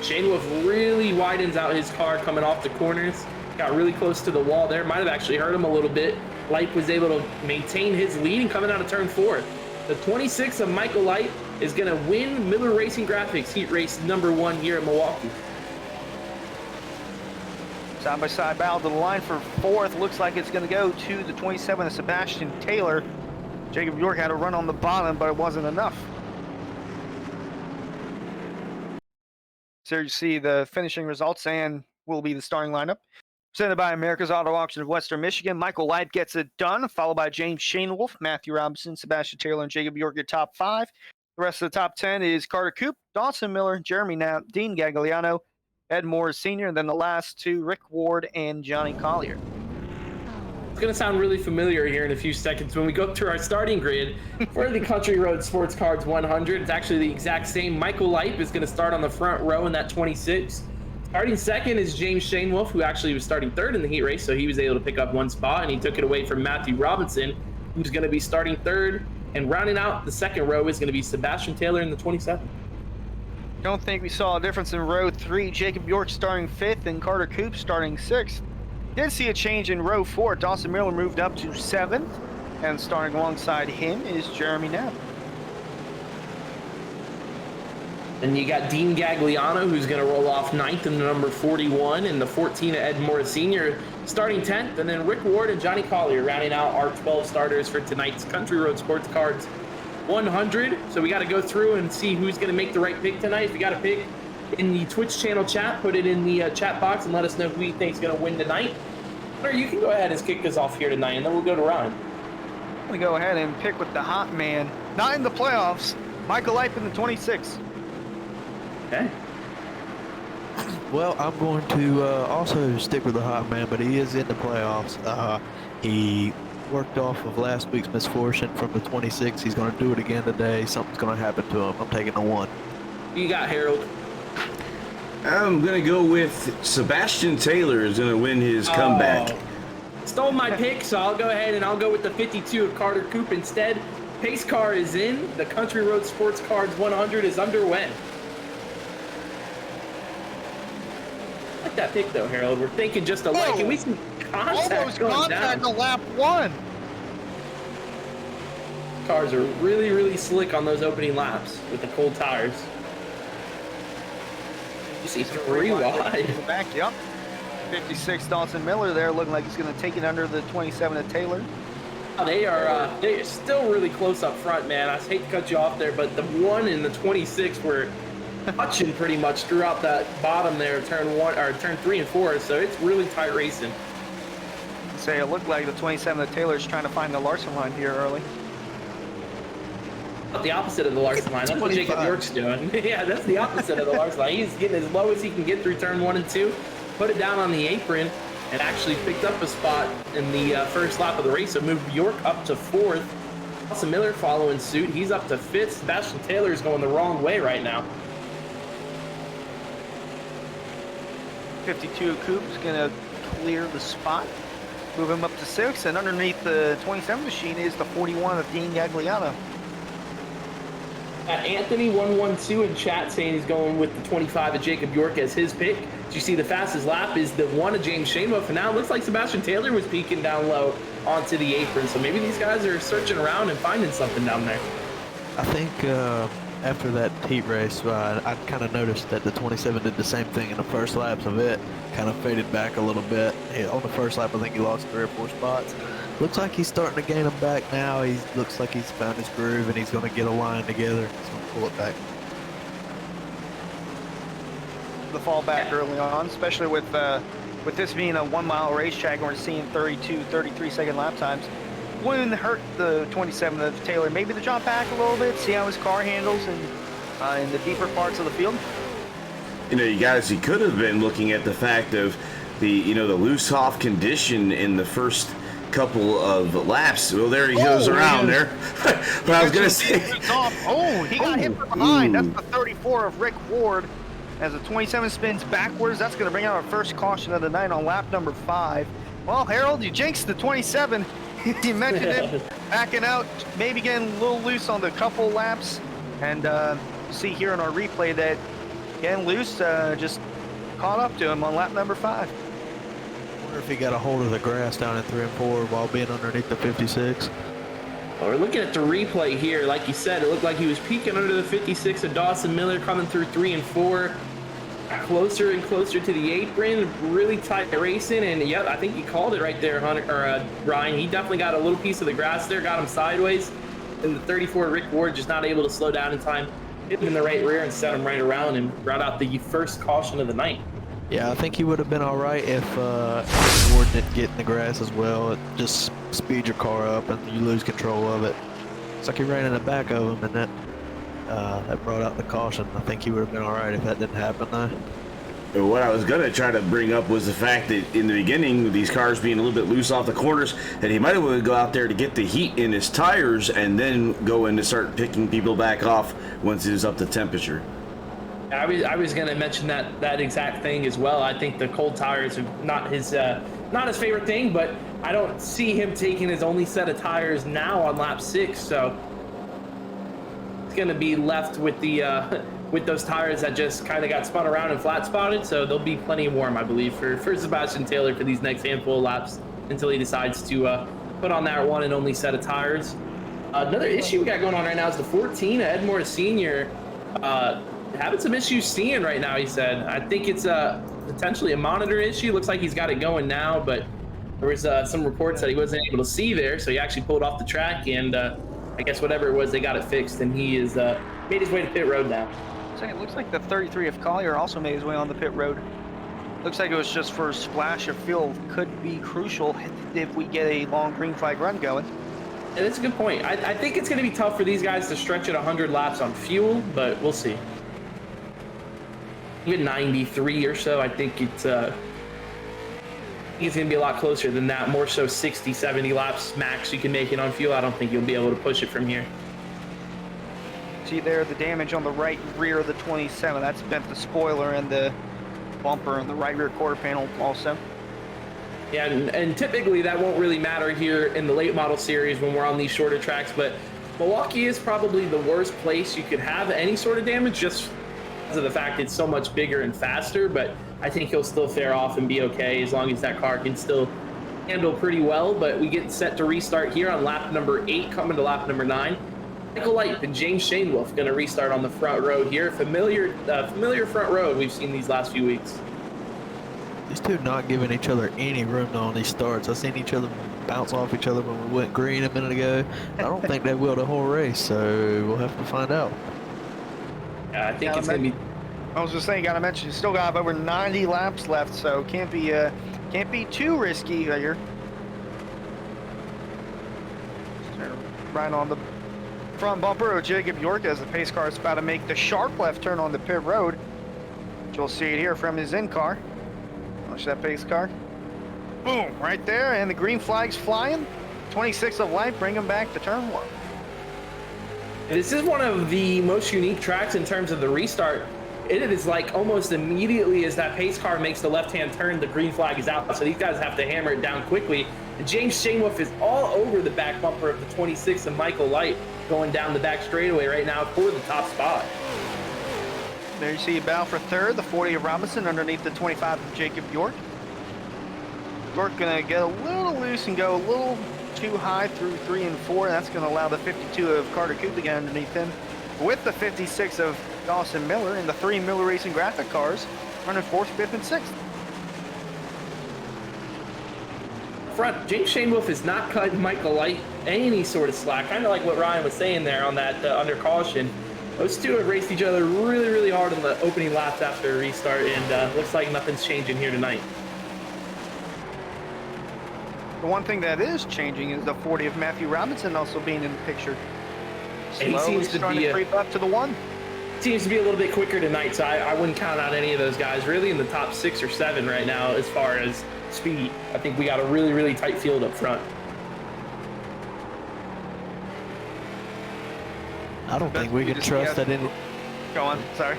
Shane Wolf really widens out his car coming off the corners. Got really close to the wall there. Might have actually hurt him a little bit. Light was able to maintain his lead and coming out of turn 4. The 26 of Michael Light is going to win Miller Racing Graphics Heat Race number 1 here in Milwaukee. Side-by-side battle to the line for 4th. Looks like it's going to go to the 27 of Sebastian Taylor. Jacob York had a run on the bottom, but it wasn't enough. So you see the finishing results and will be the starting lineup. Presented by America's Auto Auction of Western Michigan. Michael Light gets it done, followed by James Shane Wolf, Matthew Robinson, Sebastian Taylor, and Jacob York, your top 5. The rest of the top 10 is Carter Coop, Dawson Miller, Jeremy Knapp, Dean Gagliano, Ed Morris Sr., and then the last 2, Rick Ward and Johnny Collier. It's going to sound really familiar here in a few seconds when we go through our starting grid for the Country Road Sports Cards 100. It's actually the exact same. Michael Light is going to start on the front row in that 26. Starting second is James Shane Wolf, who actually was starting 3rd in the heat race, so he was able to pick up 1 spot, and he took it away from Matthew Robinson, who's going to be starting 3rd. And rounding out the second row is going to be Sebastian Taylor in the 27. Don't think we saw a difference in row 3. Jacob York starting 5th and Carter Coop starting 6th. Did see a change in row 4. Dawson Miller moved up to 7th, and starting alongside him is Jeremy Knapp. And you got Dean Gagliano, who's going to roll off 9th in the number 41, and the 14 Ed Morris Sr. starting 10th, and then Rick Ward and Johnny Collier rounding out our 12 starters for tonight's Country Road Sports Cards 100. So we got to go through and see who's going to make the right pick tonight. If you got a pick in the Twitch channel chat, put it in the chat box and let us know who you think is going to win tonight. Or you can go ahead and kick us off here tonight, and then we'll go to Ron. I'm going to go ahead and pick with the hot man. Not in the playoffs. Michael Light in the 26. Okay. Well, I'm going to also stick with the hot man, but he is in the playoffs. He worked off of last week's misfortune from the 26. He's going to do it again today. Something's going to happen to him. I'm taking the 1. You got Harold. I'm going to go with Sebastian Taylor is going to win his comeback. Stole my pick, so I'll go ahead and I'll go with the 52 of Carter Coop instead. Pace car is in. The Country Road Sports Cards 100 is underway. I like that pick, though, Harold. We're thinking just alike, and we see contact Almost going contact down. on lap 1. Cars are really, really slick on those opening laps with the cold tires. You see 3 wide. Back, yep. 56 Dawson Miller there, looking like he's going to take it under the 27 of Taylor. They're still really close up front, man. I hate to cut you off there, but the 1 and the 26 were touching pretty much throughout that bottom there, turn 3 and 4. So it's really tight racing. Say it looked like the 27 of Taylor is trying to find the Larson line here early. The opposite of the Larson line. That's what Jacob York's doing. Yeah, that's the opposite of the Larson line. He's getting as low as he can get through turn 1 and 2, put it down on the apron, and actually picked up a spot in the first lap of the race. So moved York up to 4th. Dawson Miller following suit. He's up to 5th. Sebastian Taylor is going the wrong way right now. 52 Coop's going to clear the spot. Move him up to 6th, and underneath the 27 machine is the 41 of Dean Gagliano. Anthony112 in chat saying he's going with the 25 of Jacob York as his pick. As you see, the fastest lap is the 1 of James Shane Wolf, and now it looks like Sebastian Taylor was peeking down low onto the apron. So maybe these guys are searching around and finding something down there. I think after that heat race, I kind of noticed that the 27 did the same thing in the first laps of it. Kind of faded back a little bit. On the first lap, I think he lost 3 or 4 spots. Looks like he's starting to gain them back now. He looks like he's found his groove, and he's going to get a line together. He's going to pull it back. The fall back early on, especially with this being a 1 mile racetrack, and we're seeing 32, 33 second lap times. Wouldn't hurt the 27 of Taylor. Maybe to drop back a little bit, see how his car handles in the deeper parts of the field. You know, you guys, he could have been looking at the fact of the loose off condition in the first couple of laps. Well, there he goes around there. But I was going to say. He got hit from behind. That's the 34 of Rick Ward. as the 27 spins backwards. That's going to bring out our first caution of the night on lap number 5. Well, Harold, you jinxed the 27. You mentioned him backing out, maybe getting a little loose on the couple laps. And see here in our replay that getting loose just caught up to him on lap number 5. I wonder if he got a hold of the grass down in 3 and 4 while being underneath the 56. Well, we're looking at the replay here. Like you said, it looked like he was peeking under the 56 of Dawson Miller, coming through 3 and 4. Closer and closer to the apron, really tight racing, and yep, I think he called it right there, Ryan. He definitely got a little piece of the grass there, got him sideways, and the 34 Rick Ward just not able to slow down in time, hit him in the right rear and set him right around and brought out the first caution of the night. Yeah, I think he would have been all right if Ward didn't get in the grass as well. It just speed your car up and you lose control of it. It's like he ran in the back of him, and that brought out the caution. I think he would have been all right if that didn't happen, though. What I was going to try to bring up was the fact that in the beginning, with these cars being a little bit loose off the corners, that he might have wanted to go out there to get the heat in his tires and then go in to start picking people back off once it was up to temperature. I was going to mention that exact thing as well. I think the cold tires are not his favorite thing, but I don't see him taking his only set of tires now on lap 6, so it's going to be left with the with those tires that just kind of got spun around and flat spotted, so they'll be plenty warm, I believe, for Sebastian Taylor for these next handful of laps until he decides to put on that one and only set of tires. Another issue we got going on right now is the 14, Edmore Sr. Having some issues seeing right now, he said. I think it's potentially a monitor issue. Looks like he's got it going now, but there was some reports that he wasn't able to see there, so he actually pulled off the track, and I guess whatever it was, they got it fixed, and he is made his way to pit road now. So it looks like the 33 of Collier also made his way on the pit road. Looks like it was just for a splash of fuel. Could be crucial if we get a long green flag run going. And that's a good point. I think it's going to be tough for these guys to stretch it 100 laps on fuel, but we'll see. Even 93 or so, I think it's going to be a lot closer than that. More so 60, 70 laps max you can make it on fuel. I don't think you'll be able to push it from here. See there, the damage on the right rear of the 27. That's bent the spoiler and the bumper and the right rear quarter panel also. Yeah, and typically that won't really matter here in the late model series when we're on these shorter tracks, but Milwaukee is probably the worst place you could have any sort of damage just because of the fact it's so much bigger and faster, but I think he'll still fare off and be okay as long as that car can still handle pretty well. But we get set to restart here on lap number 8, coming to lap number 9. Michael Light and James Shanewolf going to restart on the front row here. Familiar front road we've seen these last few weeks. These two not giving each other any room on these starts. I've seen each other bounce off each other when we went green a minute ago. I don't think they will the whole race, so we'll have to find out. I think it's going to be... I was just saying, got to mention, you still got over 90 laps left, so can't be too risky here. Right on the front bumper of Jacob York as the pace car is about to make the sharp left turn on the pit road. You'll see it here from his in-car. Watch that pace car. Boom, right there, and the green flag's flying. 26 of light, bring him back to turn 1. This is one of the most unique tracks in terms of the restart. It is like almost immediately as that pace car makes the left-hand turn, the green flag is out. So these guys have to hammer it down quickly. And James Shanewolf is all over the back bumper of the 26 of Michael Light going down the back straightaway right now for the top spot. There you see Bow for third, the 40 of Robinson underneath the 25 of Jacob York. York gonna get a little loose and go a little too high through 3 and 4. That's gonna allow the 52 of Carter Coop to get underneath him. With the 56 of Dawson Miller and the 3 Miller Racing graphic cars running 4th, 5th, and 6th. Front, James Shanewolf is not cutting Michael Light any sort of slack, kind of like what Ryan was saying there on that under caution. Those two have raced each other really, really hard in the opening laps after a restart, and looks like nothing's changing here tonight. The one thing that is changing is the 40 of Matthew Robinson also being in the picture. And he seems to be creep up to the 1. Seems to be a little bit quicker tonight, so I wouldn't count out any of those guys. Really in the top 6 or 7 right now as far as speed. I think we got a really, really tight field up front. I don't think we can trust that any. Go on, sorry.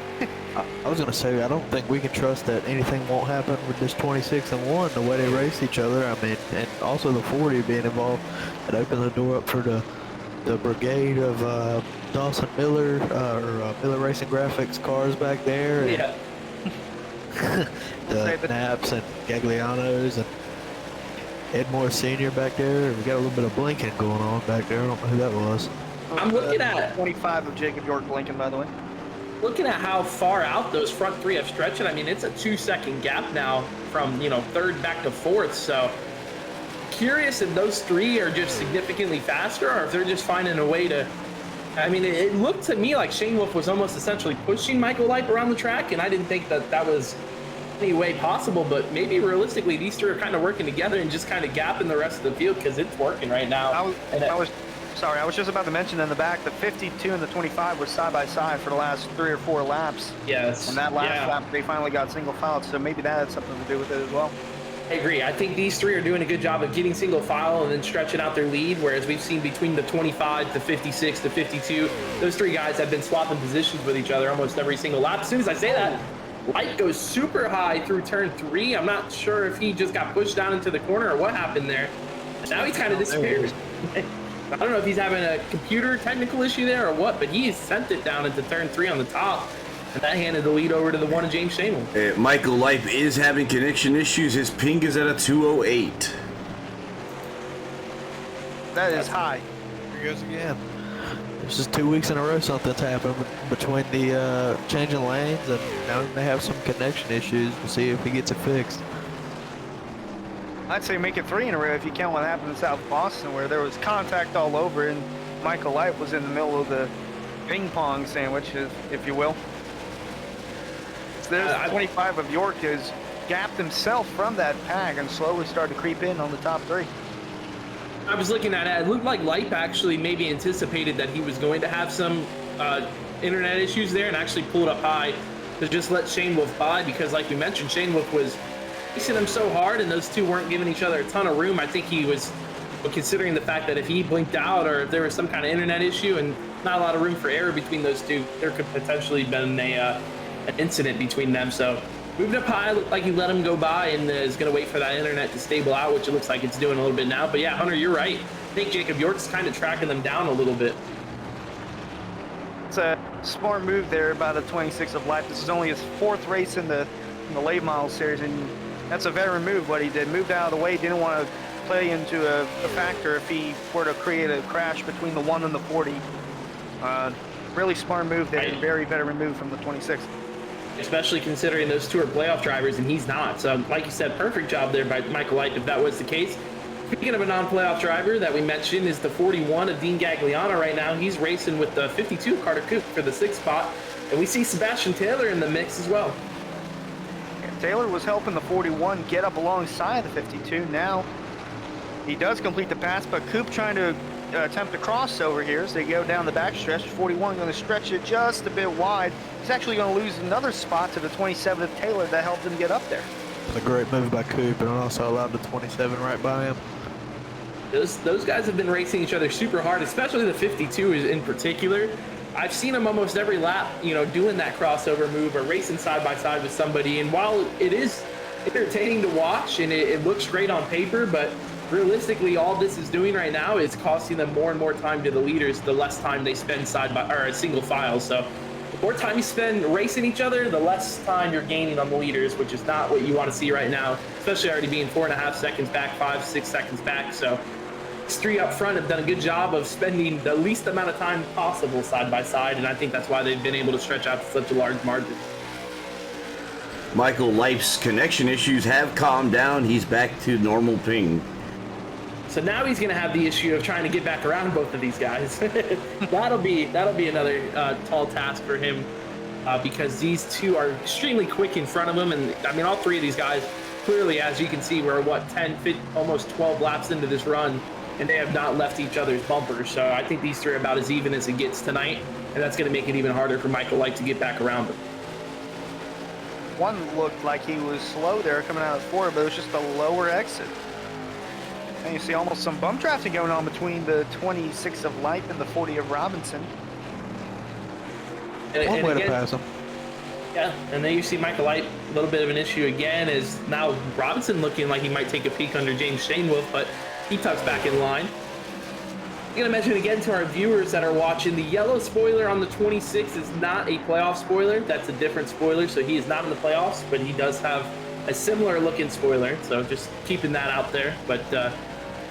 I was going to say, I don't think we can trust that anything won't happen with this 26 and 1, the way they race each other. I mean, and also the 40 being involved. It opened the door up for the brigade of Dawson Miller, Miller Racing Graphics cars back there. And Yeah. the Naps and Gaglianos and Edmore Sr. back there. We got a little bit of blinking going on back there. I don't know who that was. I'm looking at 25 of Jacob York Lincoln, by the way. looking at how far out those front three have stretched. I mean, it's a 2-second gap now from, third back to fourth. So curious if those three are just significantly faster or if they're just finding a way to, I mean, it looked to me like Shane Wolf was almost essentially pushing Michael Lipe around the track, and I didn't think that was any way possible, but maybe realistically these two are kind of working together and just kind of gapping the rest of the field because it's working right now. I was just about to mention in the back, the 52 and the 25 was side by side for the last 3 or 4 laps. Yes. And that last lap, they finally got single filed, so maybe that had something to do with it as well. I agree. I think these three are doing a good job of getting single file and then stretching out their lead, whereas we've seen between the 25, the 56, the 52, those three guys have been swapping positions with each other almost every single lap. As soon as I say that, Light goes super high through turn 3. I'm not sure if he just got pushed down into the corner or what happened there. Now he's kind of disappeared. I don't know if he's having a computer technical issue there or what, but he sent it down into turn 3 on the top. And that handed the lead over to the one of James Shamel. Michael Lipe is having connection issues. His ping is at a 208. That is high. Here goes again. This is 2 weeks in a row something's happened between the changing lanes, and now they have some connection issues. We'll see if he gets it fixed. I'd say make it 3 in a row if you count what happened in South Boston, where there was contact all over and Michael Lipe was in the middle of the ping pong sandwich, if you will. So there's 25 of York has gapped himself from that pack and slowly started to creep in on the top 3. I was looking at it. It looked like Lipe actually maybe anticipated that he was going to have some internet issues there and actually pulled up high to just let Shane Wolf by because, like we mentioned, Shane Wolf was racing him so hard and those two weren't giving each other a ton of room. I think he was considering the fact that if he blinked out or if there was some kind of internet issue and not a lot of room for error between those two, there could potentially been an incident between them. So moved up high, looked like he let him go by and is going to wait for that internet to stable out, which it looks like it's doing a little bit now. But yeah, Hunter, you're right. I think Jacob York's kind of tracking them down a little bit. It's a smart move there by the 26 of Lipe. This is only his 4th race in the late model series, and that's a veteran move what he did. Moved out of the way, didn't want to play into a factor if he were to create a crash between the 1 and the 40. Really smart move there, very veteran move from the 26. Especially considering those two are playoff drivers and he's not. So like you said, perfect job there by Michael Lipe if that was the case. Speaking of a non-playoff driver that we mentioned is the 41 of Dean Gagliano right now. He's racing with the 52 Carter Coop for the 6th spot. And we see Sebastian Taylor in the mix as well. Taylor was helping the 41 get up alongside the 52. Now he does complete the pass, but Coop trying to attempt a crossover here as they go down the backstretch. 41 going to stretch it just a bit wide. He's actually going to lose another spot to the 27 of Taylor that helped him get up there. It's a great move by Coop, and also allowed the 27 right by him. Those guys have been racing each other super hard, especially the 52 in particular. I've seen them almost every lap, doing that crossover move or racing side by side with somebody. And while it is entertaining to watch and it looks great on paper, but realistically, all this is doing right now is costing them more and more time to the leaders, the less time they spend single file. So the more time you spend racing each other, the less time you're gaining on the leaders, which is not what you want to see right now, especially already being 4.5 seconds back, 5-6 seconds back. So these three up front have done a good job of spending the least amount of time possible side by side, and I think that's why they've been able to stretch out to such a large margin. Michael Lipe's connection issues have calmed down. He's back to normal ping. So now he's going to have the issue of trying to get back around both of these guys. that'll be another tall task for him because these two are extremely quick in front of him. And I mean, all three of these guys clearly, as you can see, we're 10, 15, almost 12 laps into this run, and they have not left each other's bumpers. So I think these three are about as even as it gets tonight, and that's going to make it even harder for Michael Lipe to get back around them. One looked like he was slow there coming out of 4, but it was just a lower exit. And you see almost some bump traffic going on between the 26 of Lipe and the 40 of Robinson. One way to pass him. Yeah, and then you see Michael Light, a little bit of an issue again, is now Robinson looking like he might take a peek under James Shanewolf, but he tucks back in line. I'm going to mention again to our viewers that are watching, the yellow spoiler on the 26 is not a playoff spoiler. That's a different spoiler, so he is not in the playoffs, but he does have a similar looking spoiler, so just keeping that out there. But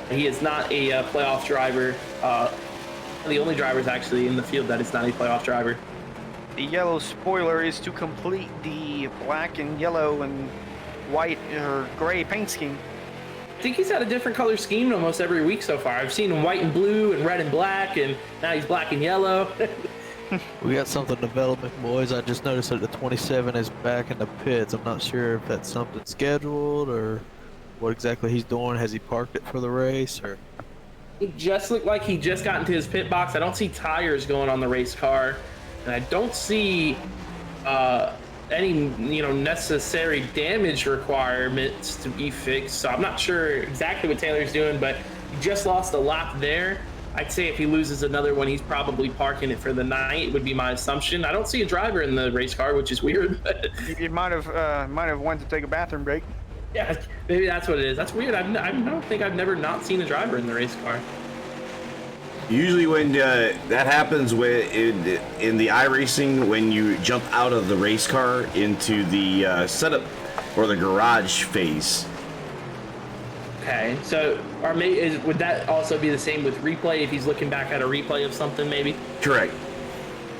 he is not a playoff driver. The only drivers actually in the field that is not a playoff driver. The yellow spoiler is to complete the black and yellow and white or gray paint scheme. I think he's had a different color scheme almost every week so far. I've seen him white and blue and red and black, and now he's black and yellow. We got something developing, boys. I just noticed that the 27 is back in the pits. I'm not sure if that's something scheduled or what exactly he's doing. Has he parked it for the race or? It just looked like he just got into his pit box. I don't see tires going on the race car, and I don't see any necessary damage requirements to be fixed. So I'm not sure exactly what Taylor's doing, but he just lost a lap there. I'd say if he loses another one, he's probably parking it for the night, would be my assumption. I don't see a driver in the race car, which is weird. But You might have went to take a bathroom break. yeah, maybe that's what it is. That's weird. I don't think I've never not seen a driver in the race car. Usually when that happens in the iRacing, when you jump out of the race car into the setup or the garage phase. Okay, so would that also be the same with replay if he's looking back at a replay of something maybe? Correct.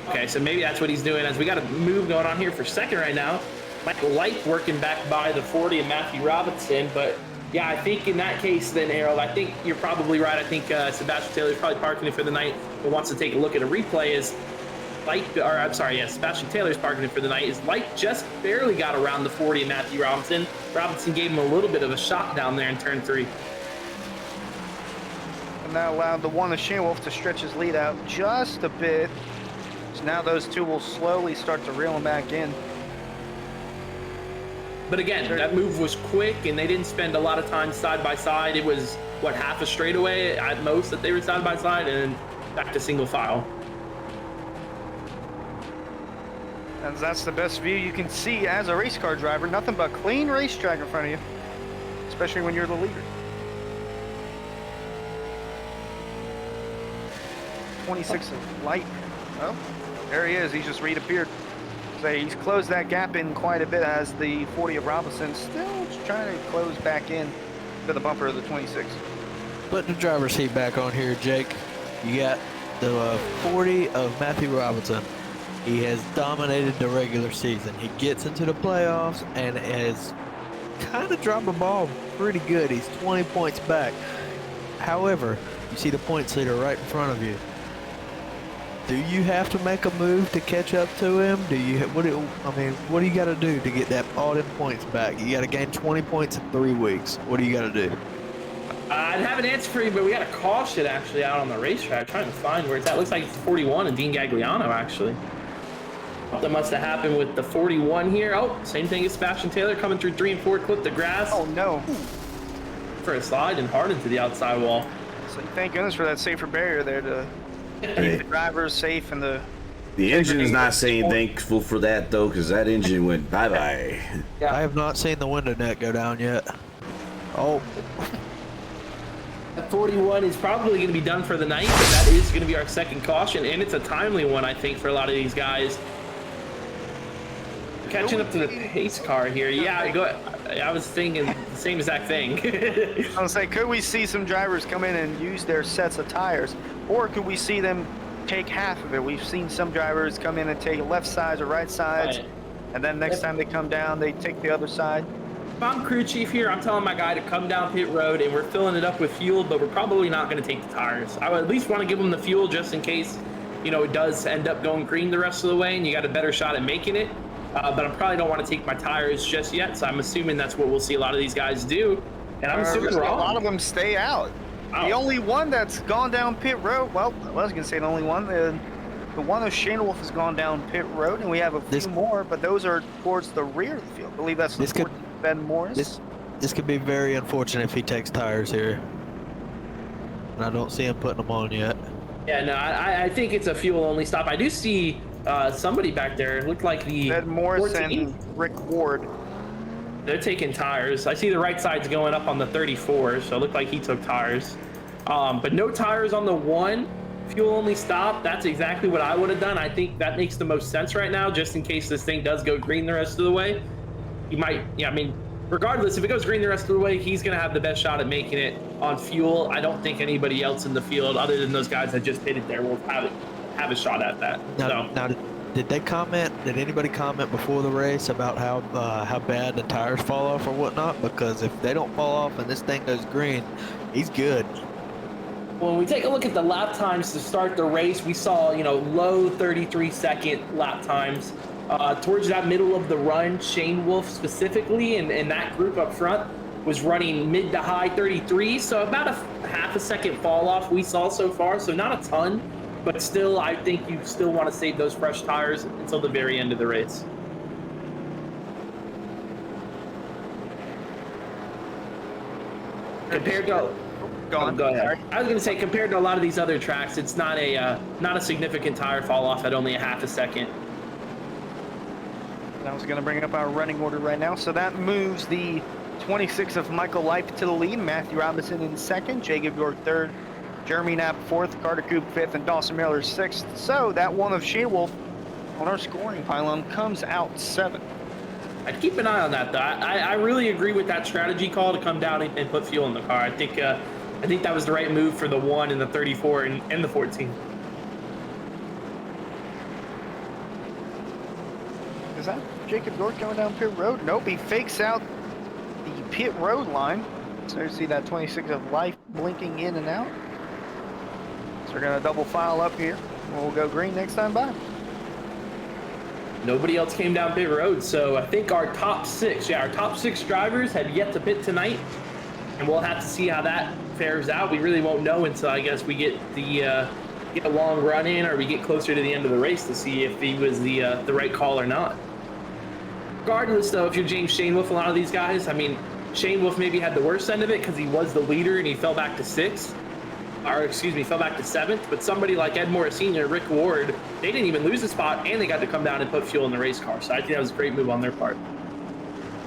Okay, so maybe that's what he's doing. As we got a move going on here for second right now. Michael Light working back by the 40 and Matthew Robinson, but yeah, I think in that case then, Harold, I think you're probably right. I think Sebastian Taylor's probably parking it for the night, but wants to take a look at a replay is Sebastian Taylor's parking it for the night. Is Light just barely got around the 40 and Matthew Robinson. Robinson gave him a little bit of a shot down there in turn 3. And that allowed the one of Shanewolf to stretch his lead out just a bit. So now those two will slowly start to reel him back in. But again, that move was quick, and they didn't spend a lot of time side by side. It was, half a straightaway at most that they were side by side, and then back to single file. And that's the best view you can see as a race car driver. Nothing but clean racetrack in front of you, especially when you're the leader. 26 of Light. Oh, there he is. He's just reappeared. So he's closed that gap in quite a bit as the 40 of Robinson still trying to close back in to the bumper of the 26. Putting the driver's seat back on here, Jake. You got the 40 of Matthew Robinson. He has dominated the regular season. He gets into the playoffs and has kind of dropped the ball pretty good. He's 20 points back. However, you see the points leader right in front of you. Do you have to make a move to catch up to him? What do you got to do to get that all them points back? You got to gain 20 points in 3 weeks. What do you got to do? I'd have an answer for you, but we got a caution actually out on the racetrack. Trying to find where it's at. Looks like it's 41 and Dean Gagliano actually. Something must have happened with the 41 here. Oh, same thing as Sebastian Taylor coming through 3 and 4, clipped the grass. Oh no. For a slide and hard into the outside wall. So thank goodness for that safer barrier there to keep the drivers safe and the engine is not saying thankful for that though, because that engine went bye-bye. Yeah. I have not seen the window net go down yet. Oh. That 41 is probably going to be done for the night, but that is going to be our second caution, and it's a timely one, I think, for a lot of these guys. Catching up to the pace car here. Yeah, I was thinking the same exact thing. I was like, could we see some drivers come in and use their sets of tires? Or could we see them take half of it? We've seen some drivers come in and take left sides or right sides, and then next time they come down, they take the other side. If I'm crew chief here, I'm telling my guy to come down pit road, and we're filling it up with fuel, but we're probably not going to take the tires. I would at least want to give them the fuel just in case, it does end up going green the rest of the way, and you got a better shot at making it. But I probably don't want to take my tires just yet, so I'm assuming that's what we'll see a lot of these guys do. And I'm assuming a lot of them stay out. The only one that's gone down pit road, well, I was going to say the only one, the one of Shanewolf has gone down pit road, and we have a few more, but those are towards the rear of the field. I believe that's Ben Morris. This could be very unfortunate if he takes tires here. And I don't see him putting them on yet. Yeah, no, I think it's a fuel-only stop. I do see somebody back there. It looked like the Ed Morris 14. and Rick Ward. They're taking tires. I see the right side's going up on the 34, so it looked like he took tires. But no tires on the 1. Fuel only stop. That's exactly what I would have done. I think that makes the most sense right now, just in case this thing does go green the rest of the way. He might, yeah, I mean, regardless, if it goes green the rest of the way, he's going to have the best shot at making it on fuel. I don't think anybody else in the field, other than those guys that just hit it there, will have a shot at that. Now, did they comment? Did anybody comment before the race about how bad the tires fall off or whatnot? Because if they don't fall off and this thing goes green, he's good. When we take a look at the lap times to start the race, we saw, low 33-second lap times. Towards that middle of the run, Shane Wolf specifically, and that group up front, was running mid to high 33s, so about a half a second fall off we saw so far, so not a ton, but still, I think you still want to save those fresh tires until the very end of the race. Compared to... Go ahead. I was going to say, compared to a lot of these other tracks, it's not a significant tire fall off at only a half a second. I was going to bring up our running order right now. So that moves the 26 of Michael Leip to the lead, Matthew Robinson in second, Jacob York third, Jeremy Knapp fourth, Carter Coop fifth, and Dawson Miller sixth. So that one of Shane Wolf on our scoring pylon comes out seventh. I'd keep an eye on that, though. I really agree with that strategy call to come down and put fuel in the car. I think that was the right move for the 1 and the 34 and the 14. Is that Jacob York going down pit road? Nope, he fakes out the pit road line. So you see that 26 of Life blinking in and out. So we're going to double file up here. We'll go green next time by. Nobody else came down pit road, so I think our top six drivers have yet to pit tonight, and we'll have to see how that fares out. We really won't know until, I guess, we get a long run in, or we get closer to the end of the race to see if he was the right call or not. Regardless, though, if you're Shane Wolf, a lot of these guys, I mean, Shane Wolf maybe had the worst end of it because he was the leader and he fell back to fell back to seventh. But somebody like Ed Morris Sr., Rick Ward, they didn't even lose a spot, and they got to come down and put fuel in the race car. So I think that was a great move on their part.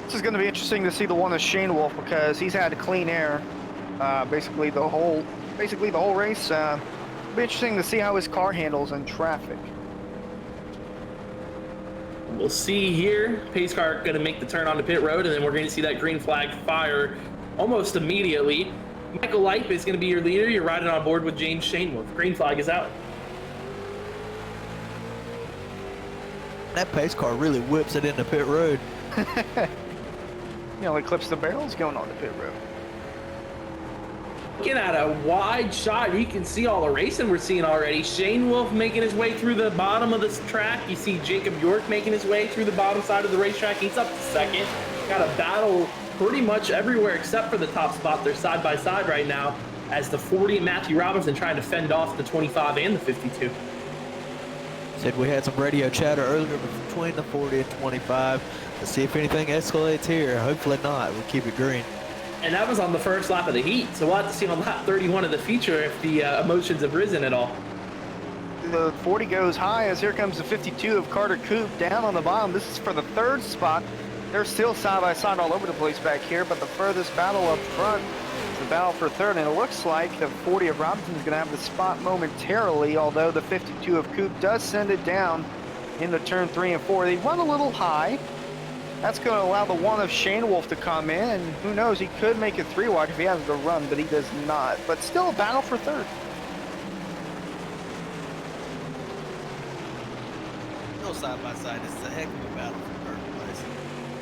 This is going to be interesting to see the one of Shane Wolf because he's had clean air basically the whole race. It'll be interesting to see how his car handles in traffic. We'll see here. Pace car going to make the turn onto pit road, and then we're going to see that green flag fire almost immediately. Michael Leip is going to be your leader. You're riding on board with James Shane Wolf. Green flag is out. That pace car really whips it into pit road. It clips the barrels going on the pit road. Looking at a wide shot, you can see all the racing we're seeing already. Shane Wolf making his way through the bottom of this track. You see Jacob York making his way through the bottom side of the racetrack. He's up to second. Got a battle pretty much everywhere except for the top spot. They're side by side right now as the 40 and Matthew Robinson trying to fend off the 25 and the 52. Said we had some radio chatter earlier between the 40 and 25. Let's see if anything escalates here. Hopefully not. We'll keep it green. And that was on the first lap of the heat, so we'll have to see on lap 31 of the feature if the emotions have risen at all. The 40 goes high as here comes the 52 of Carter Coop down on the bottom. This is for the third spot. They're still side by side all over the place back here, but the furthest battle up front is the battle for third, and it looks like the 40 of Robinson is going to have the spot momentarily, although the 52 of Coop does send it down into turn 3 and 4. They run a little high. That's going to allow the one of Shane Wolf to come in, and who knows, he could make it 3 wide if he has the run, but he does not. But still a battle for third. No side by side. This is a heck of a battle for third place.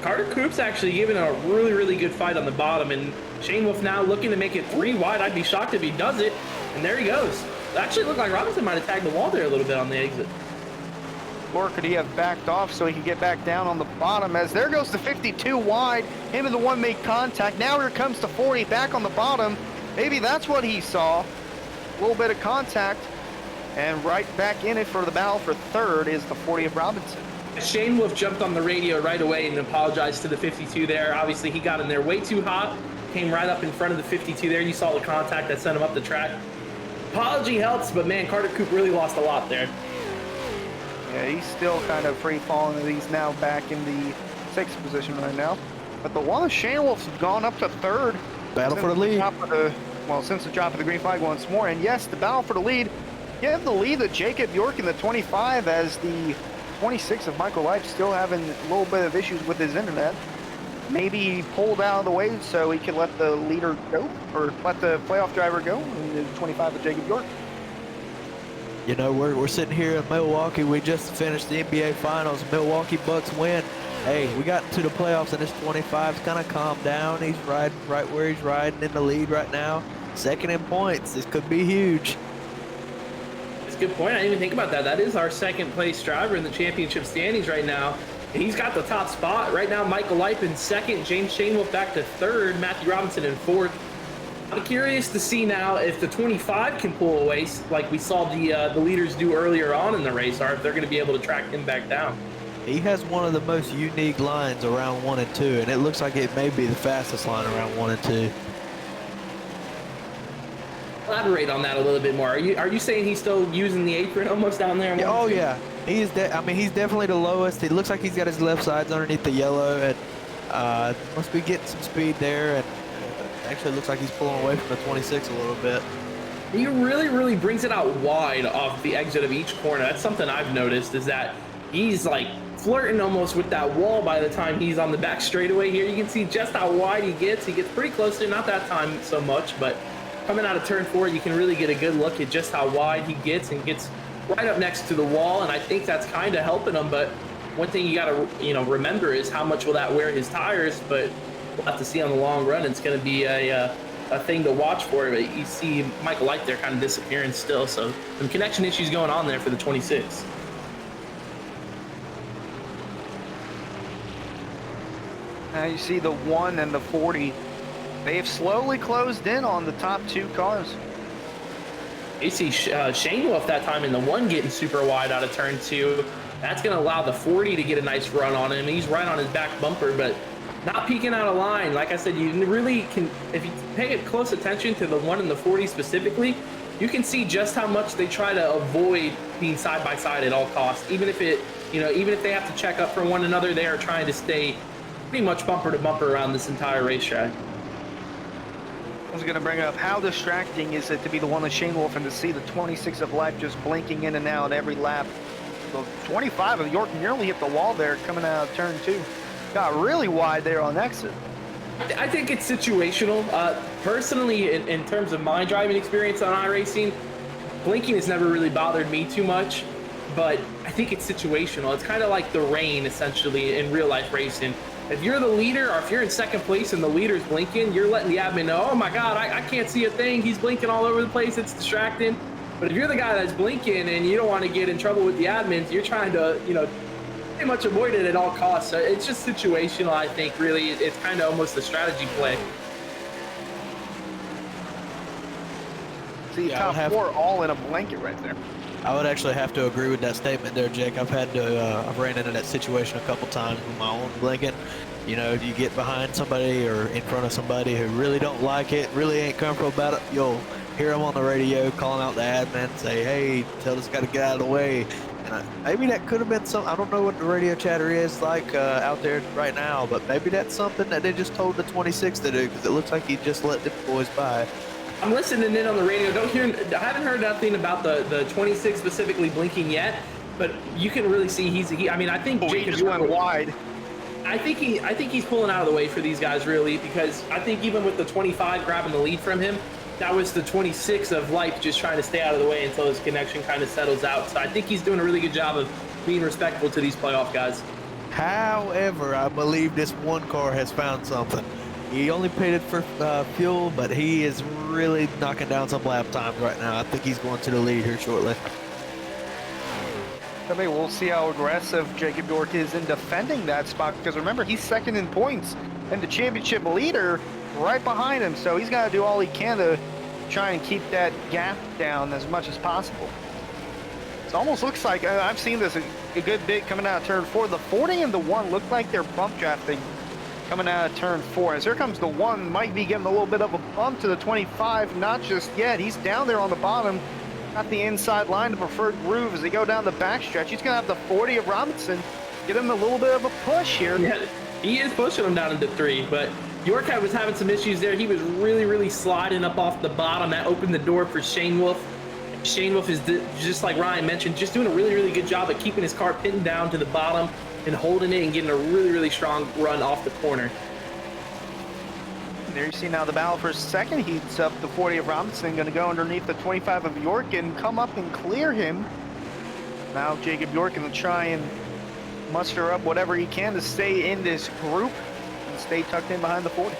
Carter Coop's actually giving a really, really good fight on the bottom, and Shane Wolf now looking to make it 3 wide. I'd be shocked if he does it, and there he goes. It actually looked like Robinson might have tagged the wall there a little bit on the exit. Or could he have backed off so he could get back down on the bottom, as there goes the 52 wide. Him and the one made contact. Now here comes the 40 back on the bottom. Maybe that's what he saw. A little bit of contact, and right back in it for the battle for third is the 40 of Robinson. Shane Wolf jumped on the radio right away and apologized to the 52 there. Obviously, he got in there way too hot, came right up in front of the 52 there. You saw the contact that sent him up the track. Apology helps, but man, Carter Coop really lost a lot there. Yeah, he's still kind of free falling, and he's now back in the 6th position right now. But the Wallace Shane Wolf's gone up to 3rd. Battle for the lead. Since the drop of the green flag once more. And yes, the battle for the lead. Give the lead to Jacob York in the 25, as the 26 of Michael Life still having a little bit of issues with his internet. Maybe he pulled out of the way so he could let the leader go, or let the playoff driver go, in the 25 of Jacob York. You know, we're sitting here in Milwaukee. We just finished the NBA Finals. Milwaukee Bucks win. Hey, we got to the playoffs, and this 25's kind of calmed down. He's riding right where he's riding in the lead right now. 2nd in points. This could be huge. That's a good point. I didn't even think about that. That is our 2nd place driver in the championship standings right now. And he's got the top spot. Right now, Michael Lipe in 2nd, James Shanewolf back to 3rd, Matthew Robinson in 4th. I'm curious to see now if the 25 can pull away like we saw the leaders do earlier on in the race, or if they're going to be able to track him back down. He has one of the most unique lines around 1 and 2, and it looks like it may be the fastest line around 1 and 2. Elaborate on that a little bit more. Are you saying he's still using the apron almost down there? Yeah, oh yeah, he's definitely the lowest. He looks like he's got his left sides underneath the yellow, and must be getting some speed there. And actually looks like he's pulling away from the 26 a little bit. He really brings it out wide off the exit of each corner. That's something I've noticed, is that he's like flirting almost with that wall by the time he's on the back straightaway here. You can see just how wide he gets. He gets pretty close to, not that time so much, but coming out of turn 4, you can really get a good look at just how wide he gets, and gets right up next to the wall. And I think that's kind of helping him. But one thing you got to remember is how much will that wear his tires. But we'll have to see on the long run. It's going to be a thing to watch for. But you see Michael Light there kind of disappearing still. So some connection issues going on there for the 26. Now you see the 1 and the 40. They've slowly closed in on the top 2 cars. You see Shane Wolf that time in the 1 getting super wide out of turn 2. That's going to allow the 40 to get a nice run on him. He's right on his back bumper, but not peeking out of line. Like I said, you really can, if you pay close attention to the 1 and the 40 specifically, you can see just how much they try to avoid being side by side at all costs. Even if they have to check up for one another, they are trying to stay pretty much bumper to bumper around this entire racetrack. I was going to bring up, how distracting is it to be the 1 of Shane Wolf and to see the 26 of Life just blinking in and out every lap. The 25 of York nearly hit the wall there coming out of turn 2. Got really wide there on exit. I think it's situational. Personally, in terms of my driving experience on iRacing, blinking has never really bothered me too much, but I think it's situational. It's kind of like the rain, essentially, in real life racing. If you're the leader, or if you're in 2nd place and the leader's blinking, you're letting the admin know, oh my God, I can't see a thing. He's blinking all over the place. It's distracting. But if you're the guy that's blinking and you don't want to get in trouble with the admins, you're trying to, pretty much avoid it at all costs. So it's just situational, I think, really. It's kind of almost a strategy play. See, top 4 all in a blanket right there. I would actually have to agree with that statement there, Jake. I've ran into that situation a couple times with my own blinking. If you get behind somebody or in front of somebody who really don't like it, really ain't comfortable about it, you'll hear them on the radio calling out the admin, say, hey, tell this guy to get out of the way. And maybe that could have been some, I don't know what the radio chatter is like out there right now, but maybe that's something that they just told the 26 to do, because it looks like he just let the boys by. I'm listening in on the radio. I haven't heard nothing about the 26 specifically blinking yet, but you can really see I think he just went wide. I think he's pulling out of the way for these guys, really, because I think even with the 25 grabbing the lead from him, that was the 26 of Life just trying to stay out of the way until his connection kind of settles out. So I think he's doing a really good job of being respectful to these playoff guys. However, I believe this 1 car has found something. He only paid it for fuel, but he is really knocking down some lap times right now. I think he's going to the lead here shortly. I mean, we'll see how aggressive Jacob York is in defending that spot, because remember, he's 2nd in points and the championship leader right behind him, so he's got to do all he can to try and keep that gap down as much as possible. It almost looks like, I've seen this a good bit coming out of turn 4. The 40 and the 1 look like they're bump drafting coming out of turn 4. As here comes the 1, might be getting a little bit of a bump to the 25, not just yet. He's down there on the bottom. Got the inside line, the preferred groove as they go down the backstretch. He's going to have the 40 of Robinson. Get him a little bit of a push here. Yeah, he is pushing him down into 3, but York was having some issues there. He was really sliding up off the bottom. That opened the door for Shane Wolf. Shane Wolf is, just like Ryan mentioned, just doing a really good job at keeping his car pinned down to the bottom and holding it and getting a really strong run off the corner. There you see now the battle for second heats up. The 40 of Robinson going to go underneath the 25 of York and come up and clear him. Now Jacob York going to try and muster up whatever he can to stay in this group and stay tucked in behind the 40.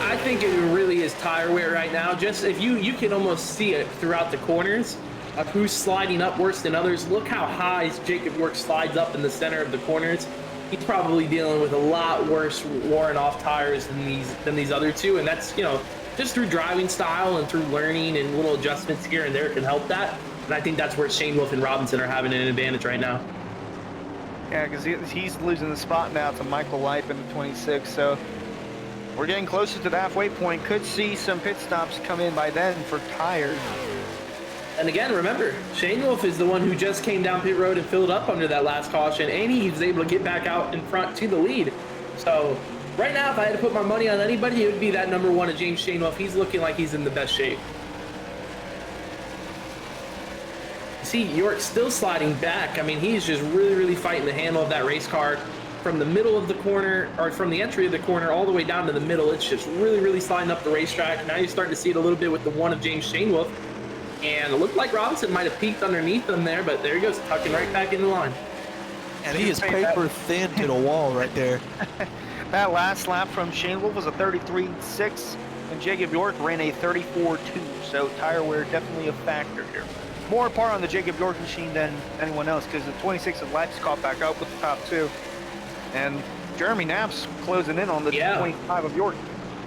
I think it really is tire wear right now. Just if you can almost see it throughout the corners of who's sliding up worse than others. Look how high Jacob York slides up in the center of the corners. He's probably dealing with a lot worse worn off tires than these other two, and that's, you know, just through driving style and through learning and little adjustments here and there can help that. And I think that's where Shane Wolf and Robinson are having an advantage right now. Yeah, because he's losing the spot now to Michael Leip in the 26, so we're getting closer to the halfway point. Could see some pit stops come in by then for tires. And again, remember, Shane Wolf is the one who just came down pit road and filled up under that last caution, and he was able to get back out in front to the lead. So right now, if I had to put my money on anybody, it would be that number 1 of James Shane Wolf. He's looking like he's in the best shape. See, York still sliding back. I mean, he's just really fighting the handle of that race car from the middle of the corner, or from the entry of the corner all the way down to the middle. It's just really sliding up the racetrack. Now you're starting to see it a little bit with the 1 of James Shane Wolf. And it looked like Robinson might have peeked underneath him there, but there he goes, tucking right back in the line. And he is paper thin to the wall right there. That last lap from Shane Wolf was a 33.6, and Jacob York ran a 34.2, so tire wear definitely a factor here. More apart on the Jacob York machine than anyone else, because the 26 of Leip's caught back up with the top 2. And Jeremy Knapp's closing in on the 25 of York.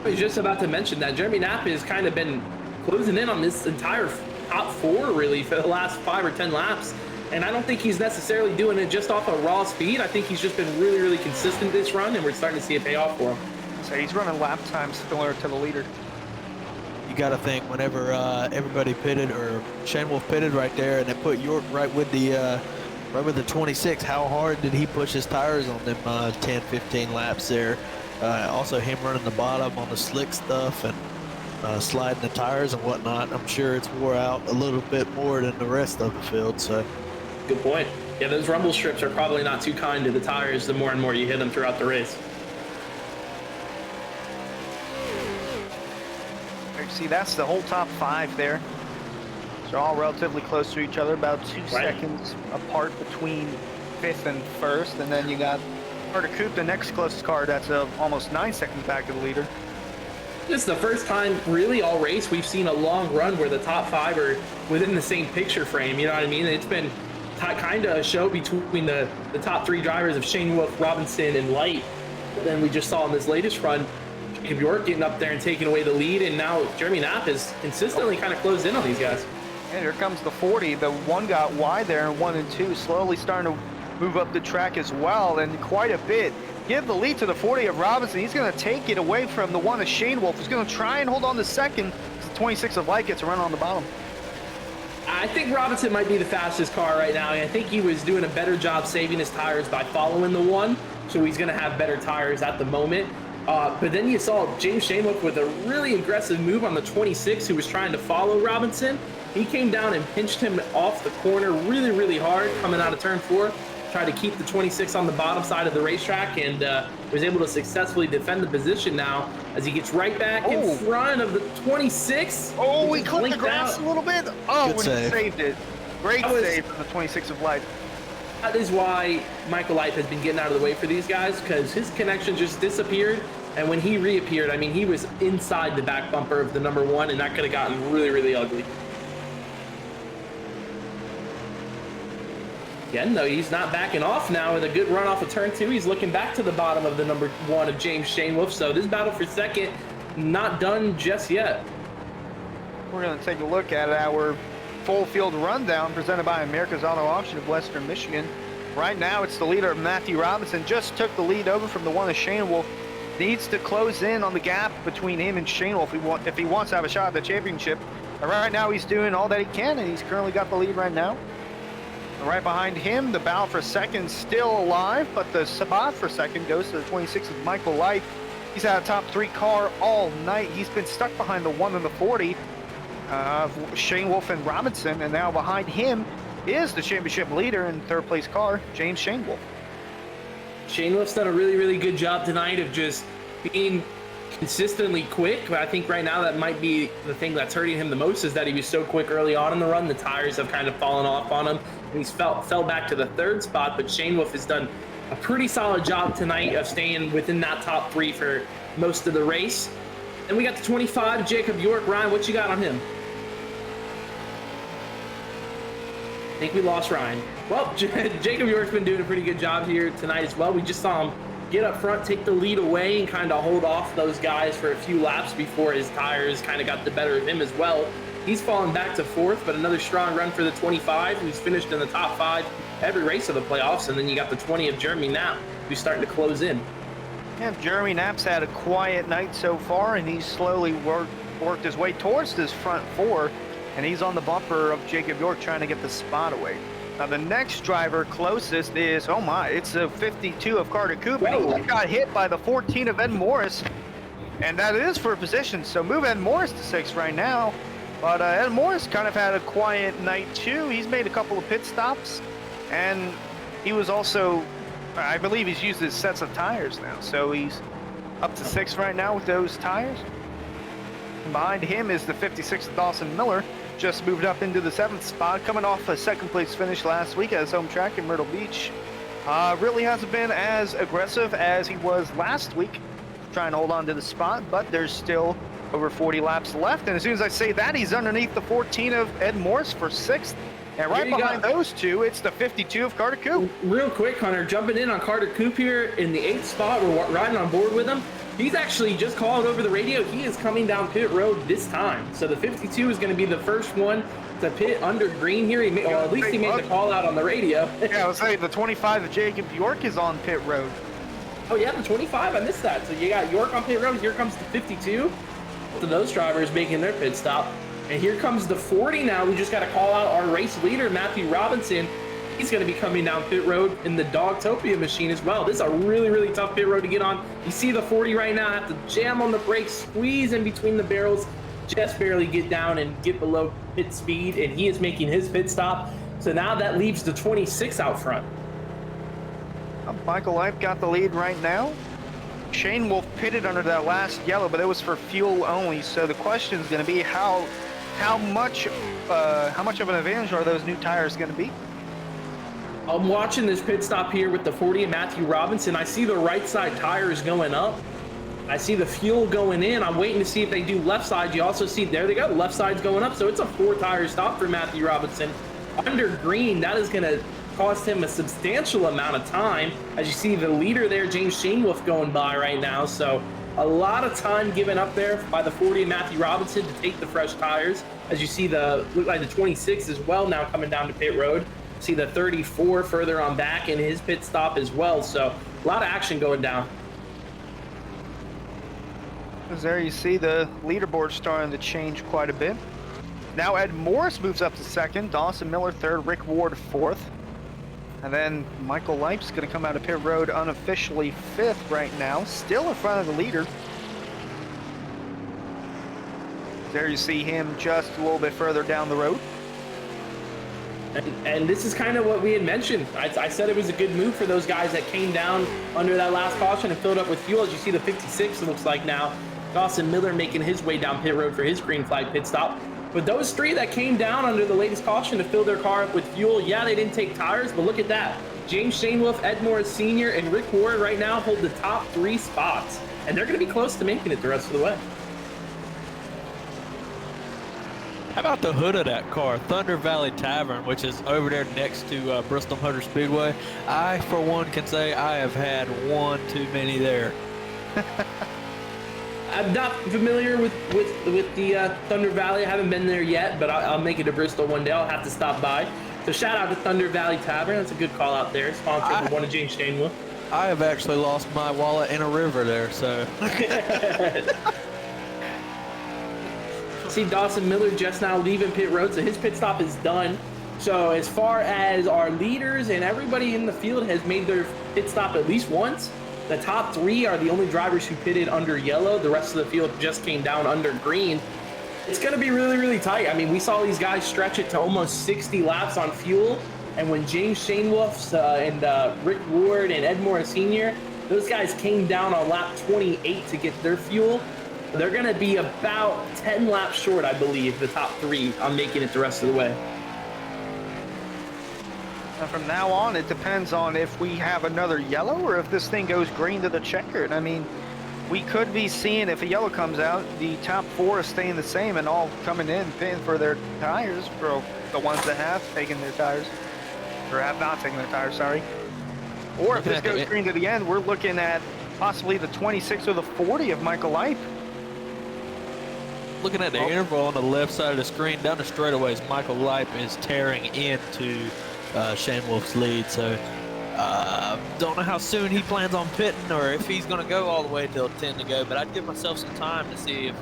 I was just about to mention that Jeremy Knapp has kind of been closing in on this entire top 4 really for the last 5 or 10 laps. And I don't think he's necessarily doing it just off of raw speed. I think he's just been really consistent this run, and we're starting to see it pay off for him. So he's running lap times similar to the leader. You got to think whenever everybody pitted, or Shane Wolf pitted right there, and they put York right with the 26, how hard did he push his tires on them 10-15 laps there? Also him running the bottom on the slick stuff and sliding the tires and whatnot. I'm sure it's wore out a little bit more than the rest of the field. So good point. Yeah, those rumble strips are probably not too kind to the tires the more and more you hit them throughout the race. See, that's the whole top 5 there. They're all relatively close to each other, about 2 seconds apart between 5th and 1st. And then you got Carter Coop, the next closest car, that's almost 9 seconds back to the leader. This is the first time really all race we've seen a long run where the top 5 are within the same picture frame. You know what I mean? It's been kind of a show between the top 3 drivers of Shane Wolf, Robinson, and Light. But then we just saw in this latest run, Jacob York getting up there and taking away the lead, and now Jeremy Knapp has consistently kind of closed in on these guys. And here comes the 40. The 1 got wide there, and 1 and 2 slowly starting to move up the track as well, and quite a bit. Give the lead to the 40 of Robinson. He's going to take it away from the 1 of Shane Wolf. He's going to try and hold on to second. The 26 of Light gets a run on the bottom. I think Robinson might be the fastest car right now. I think he was doing a better job saving his tires by following the 1, so he's going to have better tires at the moment. But then you saw James Shane Wolf with a really aggressive move on the 26 who was trying to follow Robinson. He came down and pinched him off the corner really hard coming out of turn 4. Tried to keep the 26 on the bottom side of the racetrack, and was able to successfully defend the position now as he gets right back in front of the 26. Oh, he clipped the grass a little bit. Oh, when he saved it. Great save from the 26 of Light. That is why Michael Leip has been getting out of the way for these guys, because his connection just disappeared. And when he reappeared, I mean, he was inside the back bumper of the number 1, and that could have gotten really ugly. Again, though, he's not backing off now with a good run off of turn 2. He's looking back to the bottom of the number 1 of James Shane Wolf. So this battle for second, not done just yet. We're going to take a look at our full field rundown presented by America's Auto Auction of Western Michigan. Right now, it's the leader, Matthew Robinson, just took the lead over from the 1 of Shane Wolf. needs to close in on the gap between him and Shane Wolf if he wants to have a shot at the championship. And right now he's doing all that he can, and he's currently got the lead right now. And right behind him, the battle for second still alive, but the spot for second goes to the 26 of Michael Light. He's had a top 3 car all night. He's been stuck behind the 1 and the 40 of Shane Wolf and Robinson, and now behind him is the championship leader in third place car, James Shane Wolf. Shane Wolf's done a really, really good job tonight of just being consistently quick, but I think right now that might be the thing that's hurting him the most, is that he was so quick early on in the run. The tires have kind of fallen off on him, and he's fell back to the 3rd spot, but Shane Wolf has done a pretty solid job tonight of staying within that top 3 for most of the race. And we got the 25, Jacob York. Ryan, what you got on him? I think we lost Ryan. Well, Jacob York's been doing a pretty good job here tonight as well. We just saw him get up front, take the lead away, and kind of hold off those guys for a few laps before his tires kind of got the better of him as well. He's fallen back to 4th, but another strong run for the 25, who's finished in the top 5 every race of the playoffs. And then you got the 20 of Jeremy Knapp, who's starting to close in. Yeah, Jeremy Knapp's had a quiet night so far, and he's slowly worked his way towards this front 4. And he's on the bumper of Jacob York trying to get the spot away. Now the next driver closest is, oh my, it's a 52 of Carter Cooper. He got hit by the 14 of Ed Morris, and that is for position. So move Ed Morris to 6th right now. But Ed Morris kind of had a quiet night too. He's made a couple of pit stops, and he was also, I believe he's used his sets of tires now. So he's up to 6th right now with those tires. And behind him is the 56 of Dawson Miller. Just moved up into the 7th spot, coming off a 2nd place finish last week at his home track in Myrtle Beach. Really hasn't been as aggressive as he was last week, trying to hold on to the spot, but there's still over 40 laps left. And as soon as I say that, he's underneath the 14 of Ed Morse for 6th. And right behind those two, it's the 52 of Carter Coop. Real quick, Hunter, jumping in on Carter Coop here in the 8th spot. We're riding on board with him. He's actually just called over the radio. He is coming down pit road this time. So the 52 is going to be the first one to pit under green here. At least he made the call out on the radio. Yeah, I was saying the 25 of Jacob York is on pit road. Oh yeah, the 25, I missed that. So you got York on pit road. Here comes the 52. So those drivers making their pit stop. And here comes the 40 now. We just got to call out our race leader, Matthew Robinson. He's going to be coming down pit road in the Dogtopia machine as well. This is a really, really tough pit road to get on. You see the 40 right now, have to jam on the brakes, squeeze in between the barrels, just barely get down and get below pit speed, and he is making his pit stop. So now that leaves the 26 out front. Michael Light got the lead right now. Shane Wolf pitted under that last yellow, but it was for fuel only. So the question is going to be how much of an advantage are those new tires going to be? I'm watching this pit stop here with the 40 and Matthew Robinson. I see the right side tires going up. I see the fuel going in. I'm waiting to see if they do left side. You also see, there they go, left side's going up. So it's a 4-tire stop for Matthew Robinson. Under green, that is going to cost him a substantial amount of time. As you see the leader there, James Shane Wolf, going by right now. So a lot of time given up there by the 40 and Matthew Robinson to take the fresh tires. As you see look like the 26 as well now coming down to pit road. See the 34 further on back in his pit stop as well. So a lot of action going down. As there you see the leaderboard starting to change quite a bit. Now Ed Morris moves up to 2nd, Dawson Miller 3rd, Rick Ward 4th. And then Michael Lipes going to come out of pit road unofficially 5th right now, still in front of the leader. There you see him just a little bit further down the road. And this is kind of what we had mentioned. I said it was a good move for those guys that came down under that last caution and filled up with fuel. As you see the 56, it looks like now, Dawson Miller making his way down pit road for his green flag pit stop. But those 3 that came down under the latest caution to fill their car up with fuel, yeah, they didn't take tires, but look at that. James Shane Wolf, Ed Morris Sr., and Rick Ward right now hold the top 3 spots. And they're going to be close to making it the rest of the way. How about the hood of that car, Thunder Valley Tavern, which is over there next to Bristol Motor Speedway? I, for one, can say I have had one too many there. I'm not familiar with the Thunder Valley. I haven't been there yet, but I'll make it to Bristol one day. I'll have to stop by. So shout out to Thunder Valley Tavern. That's a good call out there. Sponsored by one of James Shane Wolf. I have actually lost my wallet in a river there, so. See Dawson Miller just now leaving pit road, so his pit stop is done. So as far as our leaders and everybody in the field has made their pit stop at least once, the top 3 are the only drivers who pitted under yellow. The rest of the field just came down under green. It's going to be really, really tight. I mean, we saw these guys stretch it to almost 60 laps on fuel. And when James Shainwolf and Rick Ward and Ed Morris Sr., those guys came down on lap 28 to get their fuel. They're going to be about 10 laps short, I believe, the top 3 on making it the rest of the way. And from now on, it depends on if we have another yellow or if this thing goes green to the checkered. I mean, we could be seeing, if a yellow comes out, the top 4 is staying the same and all coming in, paying for their tires, for the ones that have taken their tires, or have not taken their tires, sorry. Or if this goes green to the end, we're looking at possibly the 26 or the 40 of Michael Lipe. Looking at the interval on the left side of the screen, down the straightaways, Michael Lipe is tearing into Shane Wolf's lead. So don't know how soon he plans on pitting or if he's going to go all the way till 10 to go. But I'd give myself some time to see if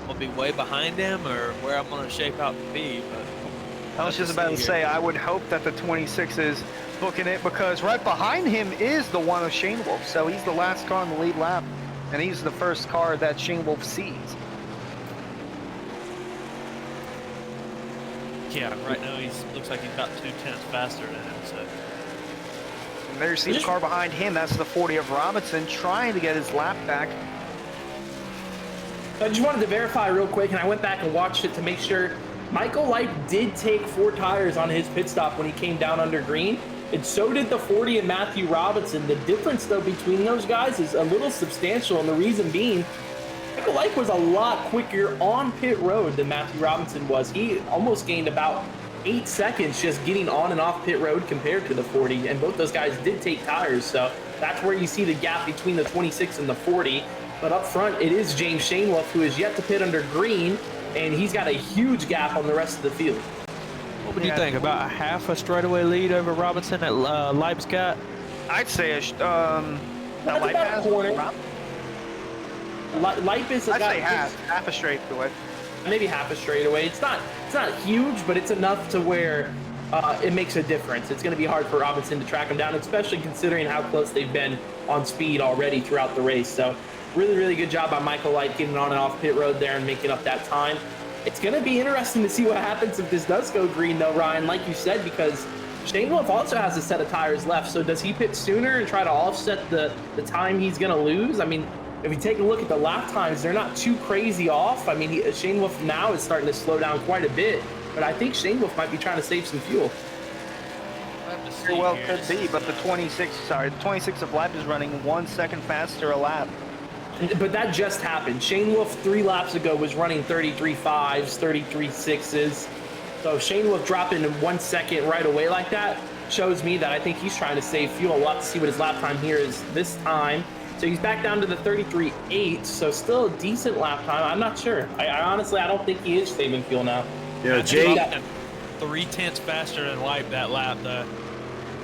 I'll be way behind him or where I'm going to shape out to be. But I was just about to say, I would hope that the 26 is booking it, because right behind him is the one of Shane Wolf. So he's the last car on the lead lap, and he's the first car that Shane Wolf sees. Yeah, right now looks like he's about 2 tenths faster than him. So. And there's the car behind him. That's the 40 of Robinson trying to get his lap back. I just wanted to verify real quick, and I went back and watched it to make sure. Michael Lipe did take 4 tires on his pit stop when he came down under green, and so did the 40 and Matthew Robinson. The difference, though, between those guys is a little substantial, and the reason being, Michael Lipe was a lot quicker on pit road than Matthew Robinson was. He almost gained about 8 seconds just getting on and off pit road compared to the 40, and both those guys did take tires, so that's where you see the gap between the 26 and the 40. But up front, it is James Shainwolf, who is yet to pit under green, and he's got a huge gap on the rest of the field. What would you think? About a half a straightaway lead over Robinson that Lipe's got? I'd say that Lipe about a has corner. Lipe is I'd say half a straightaway. Maybe half a straightaway. It's not huge, but it's enough to where it makes a difference. It's going to be hard for Robinson to track him down, especially considering how close they've been on speed already throughout the race. So really, really good job by Michael Lipe getting on and off pit road there and making up that time. It's going to be interesting to see what happens if this does go green, though, Ryan, like you said, because Shane Wolf also has a set of tires left. So does he pit sooner and try to offset the time he's going to lose? I mean, if you take a look at the lap times, they're not too crazy off. I mean, Shane Wolf now is starting to slow down quite a bit, but I think Shane Wolf might be trying to save some fuel. Very well could be, but the 26 of Lipe is running 1 second faster a lap. But that just happened. Shane Wolf 3 laps ago was running 33.5s, 33.6s. So Shane Wolf dropping in 1 second right away like that shows me that I think he's trying to save fuel. We'll have to see what his lap time here is this time. So he's back down to the 33.8, so still a decent lap time. I'm not sure. I honestly, I don't think he is saving fuel now. Yeah, Jake. 3 tenths faster than Lipe that lap, though.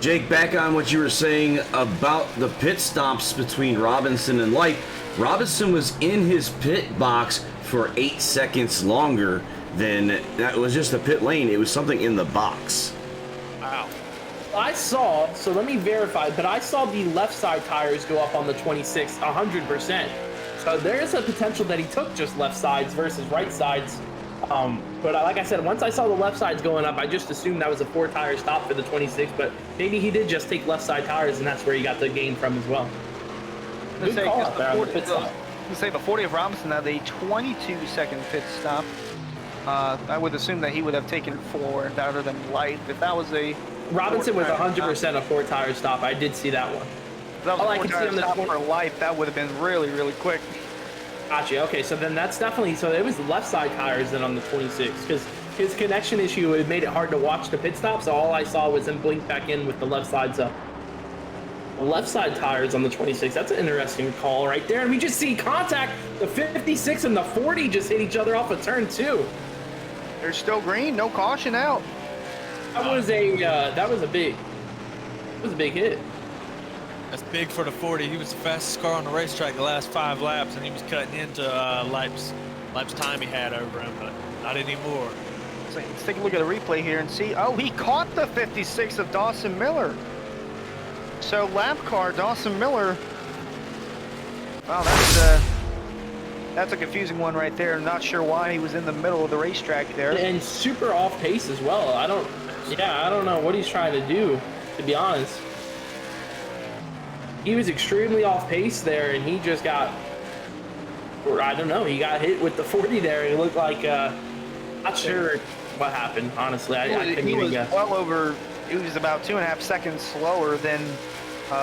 Jake, back on what you were saying about the pit stops between Robinson and Lipe. Robinson was in his pit box for 8 seconds longer than that was just a pit lane. It was something in the box. Wow. I saw, so let me verify, but I saw the left side tires go up on the 26 100%. So there's a potential that he took just left sides versus right sides. But like I said, once I saw the left sides going up, I just assumed that was a 4-tire stop for the 26, but maybe he did just take left side tires, and that's where he got the gain from as well. Good call out there on the pit stop. The 40 of Robinson had a 22-second pit stop. I would assume that he would have taken 4 rather than Lipe. If that was a Robinson was 100% a 4-tire stop. I did see that one. If that was a 4-tire stop for Lipe, that would have been really, really quick. Gotcha. Okay, so then that's definitely, so it was the left side tires then on the 26, because his connection issue had made it hard to watch the pit stop, so all I saw was him blink back in with the left sides up. The left side tires on the 26, that's an interesting call right there, and we just see contact. The 56 and the 40 just hit each other off of turn 2. They're still green, no caution out. That was a big hit. That's big for the 40. He was the fastest car on the racetrack the last 5 laps, and he was cutting into Leip's time he had over him, but not anymore. So let's take a look at the replay here and see. Oh, he caught the 56 of Dawson Miller. So lap car, Dawson Miller. Wow, that's a confusing one right there. I'm not sure why he was in the middle of the racetrack there. And super off pace as well. I don't know what he's trying to do, to be honest. He was extremely off pace there, and he just got, or I don't know, he got hit with the 40 there. It looked like, not sure what happened, honestly. I couldn't even guess. Well over, he was about 2.5 seconds slower than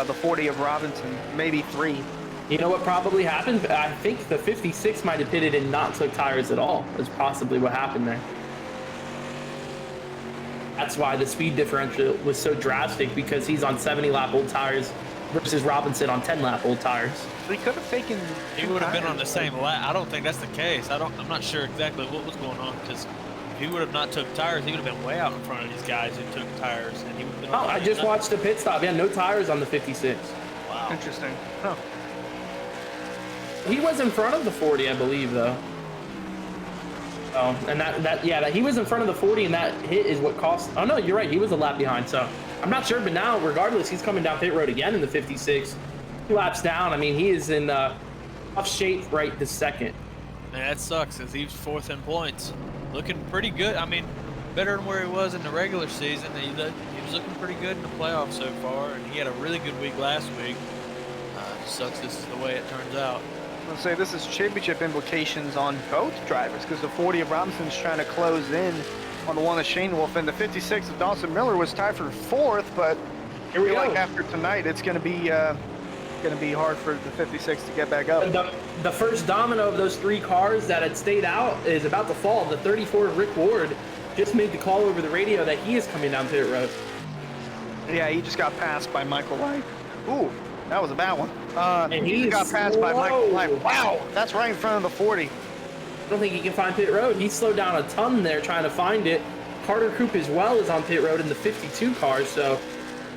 the 40 of Robinson, maybe 3. You know what probably happened? I think the 56 might have pitted and not took tires at all. Is possibly what happened there. That's why the speed differential was so drastic, because he's on 70 lap old tires versus Robinson on 10 lap old tires. So he could have taken. He would have been on the same lap. I don't think that's the case. I'm not sure exactly what was going on, because if he would have not took tires, he would have been way out in front of these guys who took tires, and he would have been. Oh, I just watched the pit stop. Yeah, no tires on the 56. Wow. Interesting. Huh. He was in front of the 40, I believe, though. Oh, and that he was in front of the 40, and that hit is what cost. Oh no, you're right. He was a lap behind, so I'm not sure. But now, regardless, he's coming down pit road again in the 56, 2 laps down. I mean, he is in tough shape right this second. And that sucks, because he's 4th in points, looking pretty good. I mean, better than where he was in the regular season. He was looking pretty good in the playoffs so far, and he had a really good week last week. Sucks this is the way it turns out. Let's say this is championship implications on both drivers, because the 40 of Robinson's trying to close in on the one of Shane Wolf, and the 56 of Dawson Miller was tied for 4th. But Here we go. like after tonight, it's going to be hard for the 56 to get back up. The first domino of those 3 cars that had stayed out is about to fall. The 34 Rick Ward just made the call over the radio that he is coming down pit road. Yeah, he just got passed by Michael Light. Ooh, that was a bad one. And he he's got passed by Michael Light. Wow, that's right in front of the 40. I don't think he can find pit road. He slowed down a ton there trying to find it. Carter Coop as well is on pit road in the 52 car, so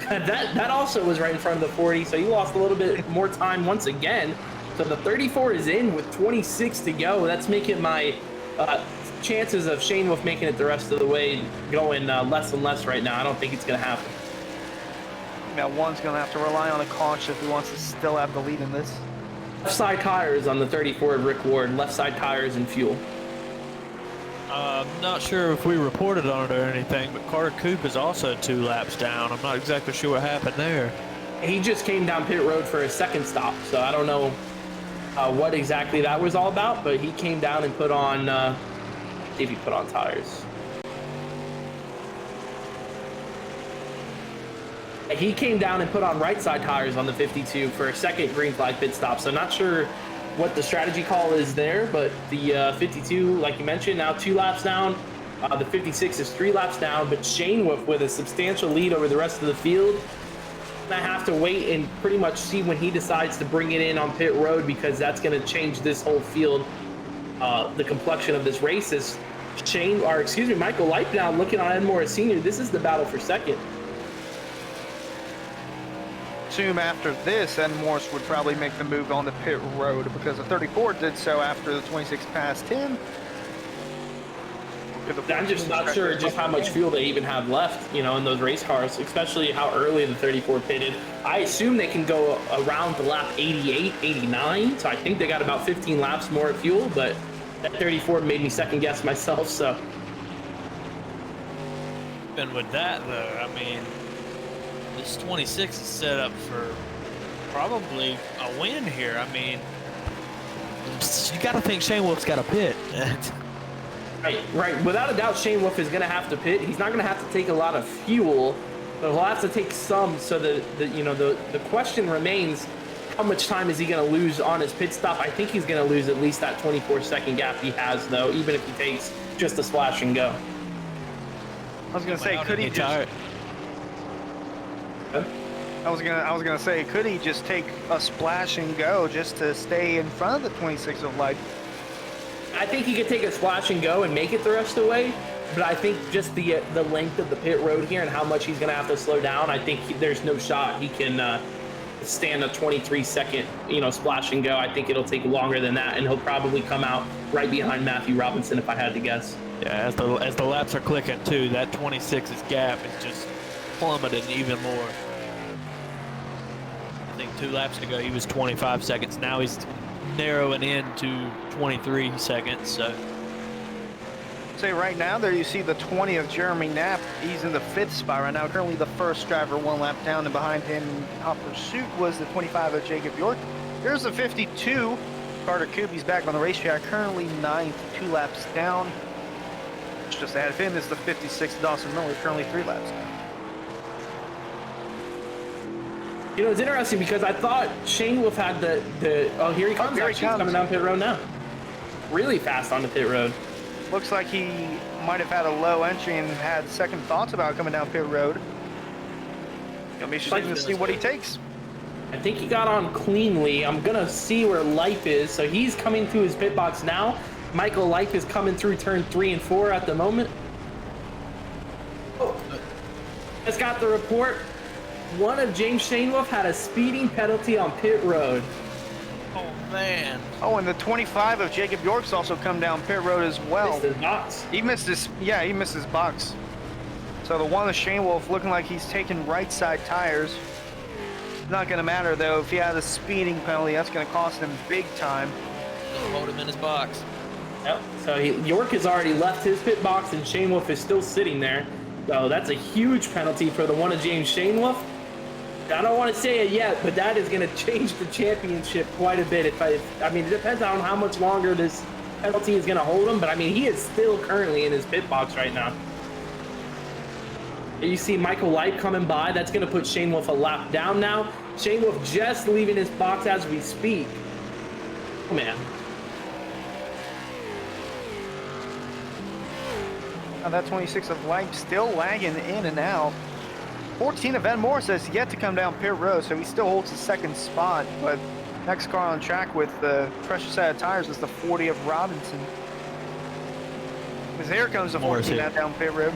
that also was right in front of the 40, so he lost a little bit more time once again. So the 34 is in with 26 to go. That's making my chances of Shane Wolf making it the rest of the way going less and less right now. I don't think it's going to happen. Now one's going to have to rely on a caution if he wants to still have the lead in this. Left side tires on the 34 of Rick Ward. Left side tires and fuel. I'm not sure if we reported on it or anything, but Carter Coop is also 2 laps down. I'm not exactly sure what happened there. He just came down pit road for a second stop, so I don't know what exactly that was all about, but he came down and put on, see if he put on tires. He came down and put on right side tires on the 52 for a second green flag pit stop, so not sure what the strategy call is there, but the 52, like you mentioned, now 2 laps down. The 56 is 3 laps down, but Shane Wolf with a substantial lead over the rest of the field. I have to wait and pretty much see when he decides to bring it in on pit road, because that's going to change this whole field. The complexion of this race is Michael Light now looking on Ed Morris Sr. This is the battle for second. Assume after this, Ed Morris would probably make the move on the pit road, because the 34 did so after the 26 passed him. I'm just not sure just how much fuel they even have left, in those race cars, especially how early the 34 pitted. I assume they can go around to lap 88, 89, so I think they got about 15 laps more of fuel, but that 34 made me second guess myself, so. And with that, though, I mean, this 26 is set up for probably a win here. I mean, you got to think Shane Wolf's got a pit. Right. Without a doubt, Shane Wolf is going to have to pit. He's not going to have to take a lot of fuel, but he'll have to take some. So the question remains, how much time is he going to lose on his pit stop? I think he's going to lose at least that 24-second gap he has, though, even if he takes just a splash and go. I was going to say, could he just... I was gonna say, could he just take a splash and go just to stay in front of the 26 of Light? I think he could take a splash and go and make it the rest of the way, but I think just the length of the pit road here and how much he's gonna have to slow down, I think there's no shot he can stand a 23-second, splash and go. I think it'll take longer than that, and he'll probably come out right behind Matthew Robinson if I had to guess. Yeah, as the laps are clicking too, that 26's gap is just plummeting even more. I think 2 laps ago he was 25 seconds. Now he's narrowing in to 23 seconds. So say right now there you see the 20 of Jeremy Knapp. He's in the 5th spot right now, currently the first driver 1 lap down, and behind him in hot pursuit was the 25 of Jacob York. Here's the 52 Carter Coop. He's back on the racetrack, currently 9th, 2 laps down. Just ahead of him is the 56 Dawson Miller, currently 3 laps down. It's interesting because I thought Shane Wolf had oh, here he comes. Here he He's comes. coming down pit road now. Really fast on the pit road. Looks like he might have had a low entry and had second thoughts about coming down pit road. Gonna be interesting to see what he takes. I think he got on cleanly. I'm gonna see where Life is. So he's coming through his pit box now. Michael Life is coming through turn 3 and 4 at the moment. Oh, just got the report. One of James Shanewolf had a speeding penalty on pit road. Oh, man. Oh, and the 25 of Jacob York's also come down pit road as well. Missed his box. He missed his box. So the one of Shane Wolf looking like he's taking right side tires. Not gonna matter though, if he had a speeding penalty, that's gonna cost him big time. He'll hold him in his box. Yep. So York has already left his pit box and Shane Wolf is still sitting there. So that's a huge penalty for the one of James Shane Wolf. I don't want to say it yet, but that is going to change the championship quite a bit. I mean, it depends on how much longer this penalty is going to hold him, but I mean, he is still currently in his pit box right now. You see Michael Light coming by. That's going to put Shane Wolf a lap down now. Shane Wolf just leaving his box as we speak. Oh, man. Now that 26 of Light still lagging in and out. 14 of Ed Morris has yet to come down pit road, so he still holds the second spot, but next car on track with the fresher set of tires is the 40 of Robinson. Because here comes the 14 down pit road.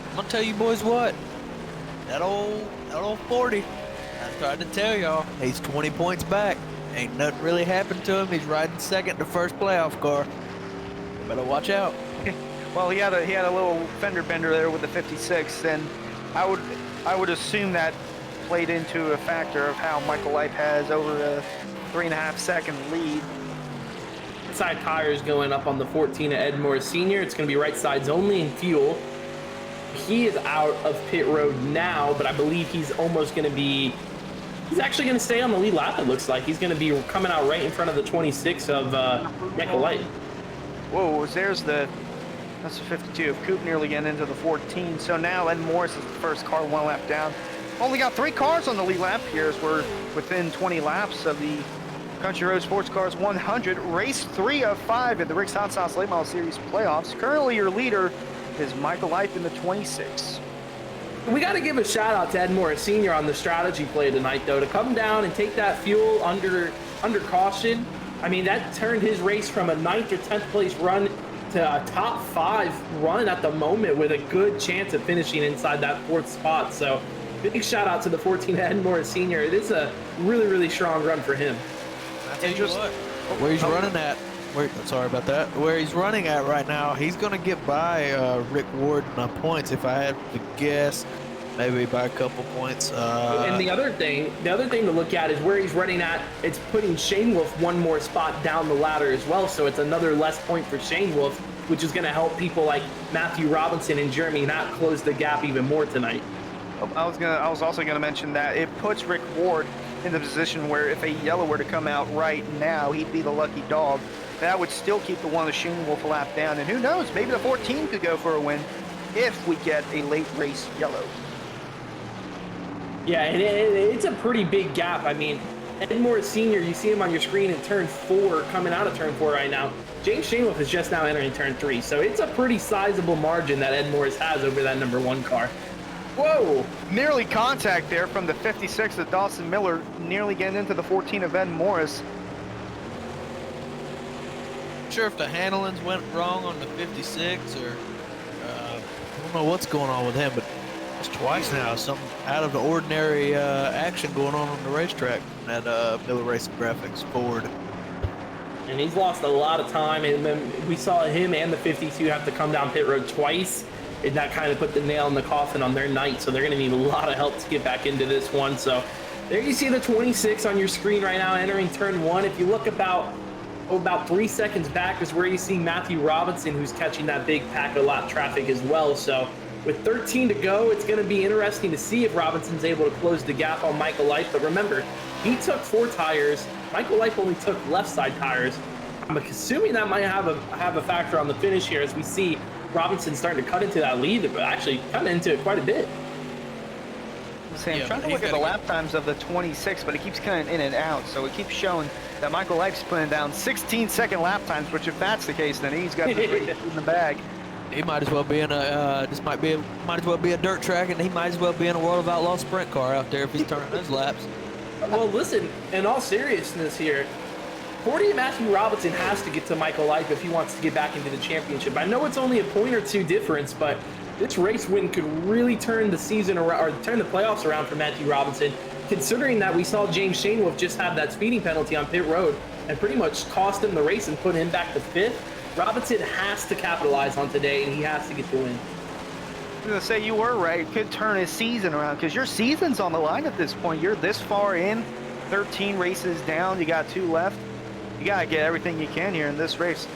I'm gonna tell you boys what, that old 40, I tried to tell y'all. he's 20 points back. Ain't nothing really happened to him. He's riding second to first playoff car. Better watch out. Well, he had a little fender bender there with the 56, and I would assume that played into a factor of how Michael Life has over a 3.5 second lead. Side tires going up on the 14 of Ed Morris Sr. It's going to be right sides only in fuel. He is out of pit road now, but I believe he's almost going to be... He's actually going to stay on the lead lap, it looks like. He's going to be coming out right in front of the 26 of Michael Light. Whoa, that's the 52 of Coop nearly getting into the 14. So now Ed Morris is the first car 1 lap down. Only got 3 cars on the lead lap here as we're within 20 laps of the Country Road Sports Cars 100. Race 3 of 5 in the Rick's Hot Sauce Late Model Series playoffs. Currently your leader is Michael Life in the 26. We got to give a shout out to Ed Morris Sr. on the strategy play tonight, though, to come down and take that fuel under caution. I mean, that turned his race from a 9th or 10th place run to a top 5 run at the moment with a good chance of finishing inside that 4th spot. So big shout out to the 14 Ed Morris Sr. It is a really, really strong run for him. I tell you what. Where he's running at, sorry about that. Where he's running at right now, he's going to get by Rick Ward on points. If I had to guess, maybe by a couple points. And the other thing to look at is where he's running at. It's putting Shane Wolf 1 more spot down the ladder as well. So it's another less point for Shane Wolf, which is going to help people like Matthew Robinson and Jeremy not close the gap even more tonight. I was also gonna mention that it puts Rick Ward in the position where if a yellow were to come out right now, he'd be the lucky dog. That would still keep the one of Shane Wolf a lap down, and who knows, maybe the 14 could go for a win if we get a late race yellow. Yeah, and it's a pretty big gap. I mean, Ed Morris Sr., you see him on your screen in turn 4, coming out of turn 4 right now. James Shanewolf is just now entering turn 3, so it's a pretty sizable margin that Ed Morris has over that number 1 car. Whoa, nearly contact there from the 56 of Dawson Miller, nearly getting into the 14 of Ed Morris. Not sure if the handlings went wrong on the 56 or I don't know what's going on with him, but That's twice now. Some out of the ordinary action going on the racetrack at Miller Racing Graphics Ford. And he's lost a lot of time, and then we saw him and the 52 have to come down pit road twice, and that kind of put the nail in the coffin on their night. So they're going to need a lot of help to get back into this one. So there you see the 26 on your screen right now entering turn 1. If you look about 3 seconds back is where you see Matthew Robinson, who's catching that big pack of lap traffic as well. So with 13 to go, it's going to be interesting to see if Robinson's able to close the gap on Michael Light. But remember, he took 4 tires. Michael Light only took left side tires. I'm assuming that might have a factor on the finish here, as we see Robinson starting to cut into that lead, but actually cut into it quite a bit. I'm trying to look at the lap times of the 26, but it keeps cutting in and out, so it keeps showing that Michael Light's putting down 16-second lap times, which if that's the case, then he's got the race in the bag. He might as well be in a might as well be a dirt track, and he might as well be in a World of Outlaw sprint car out there if he's turning those laps. Well, listen, in all seriousness here, 40 Matthew Robinson has to get to Michael Light if he wants to get back into the championship. I know it's only a point or two difference, but this race win could really turn the season around, or turn the playoffs around for Matthew Robinson, considering that we saw James Shanewolf just have that speeding penalty on pit road and pretty much cost him the race and put him back to 5th. Robinson has to capitalize on today, and he has to get the win. I was going to say, you were right. It could turn his season around, because your season's on the line at this point. You're this far in, 13 races down, you got 2 left. You got to get everything you can here in this race.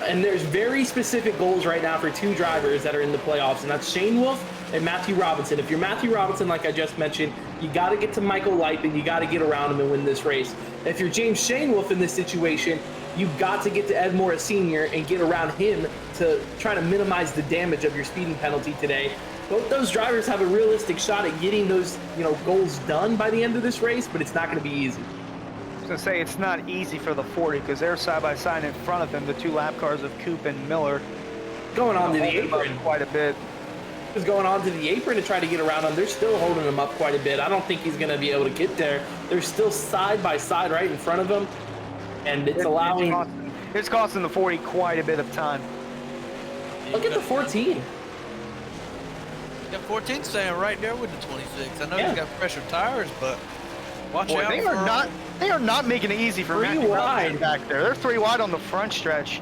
And there's very specific goals right now for 2 drivers that are in the playoffs, and that's Shanewolf and Matthew Robinson. If you're Matthew Robinson, like I just mentioned, you got to get to Michael Light, and you got to get around him and win this race. If you're James Shanewolf in this situation, you got to get to Ed Morris Sr. and get around him to try to minimize the damage of your speeding penalty today. Both those drivers have a realistic shot at getting those, goals done by the end of this race, but it's not going to be easy. I was going to say, it's not easy for the 40, because they're side by side in front of them, the 2 lap cars of Coop and Miller. Going on to the apron quite a bit. Is going on to the apron to try to get around him. They're still holding him up quite a bit. I don't think he's going to be able to get there. They're still side by side right in front of him, and it's costing the 40 quite a bit of time. Look at the 14. Yeah, 14 staying right there with the 26. I know he's got pressure tires, but watch out. They are not making it easy for Matthew Robinson back there. They're 3 wide on the front stretch.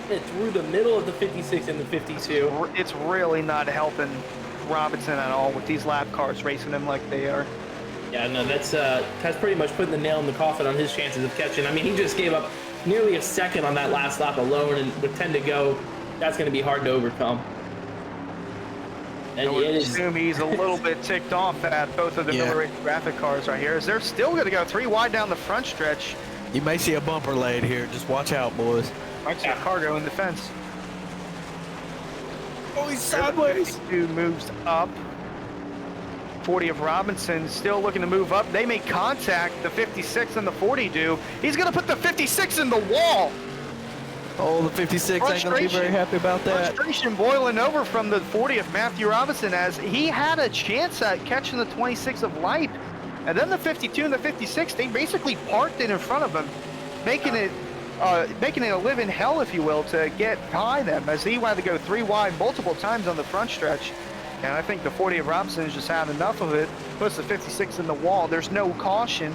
Through the middle of the 56 and the 52. It's really not helping Robinson at all with these lap cars racing him like they are. Yeah, no, that's pretty much putting the nail in the coffin on his chances of catching. I mean, he just gave up nearly a second on that last lap alone, and with 10 to go, that's going to be hard to overcome. And I would assume he's a little bit ticked off at both of the Miller Racing graphic cars right here, as they're still going to go 3 wide down the front stretch. You may see a bumper laid here. Just watch out, boys. Might see a car go in the fence. Oh, he's sideways. 52 moves up. 40 of Robinson still looking to move up. They make contact. The 56 and the 40 do. He's going to put the 56 in the wall. Oh, the 56 ain't going to be very happy about that. Frustration boiling over from the 40 of Matthew Robinson, as he had a chance at catching the 26 of Light. And then the 52 and the 56, they basically parked it in front of him, making it a living hell, if you will, to get by them, as he wanted to go 3 wide multiple times on the front stretch. And I think the 40 of Robinson has just had enough of it, puts the 56 in the wall. There's no caution,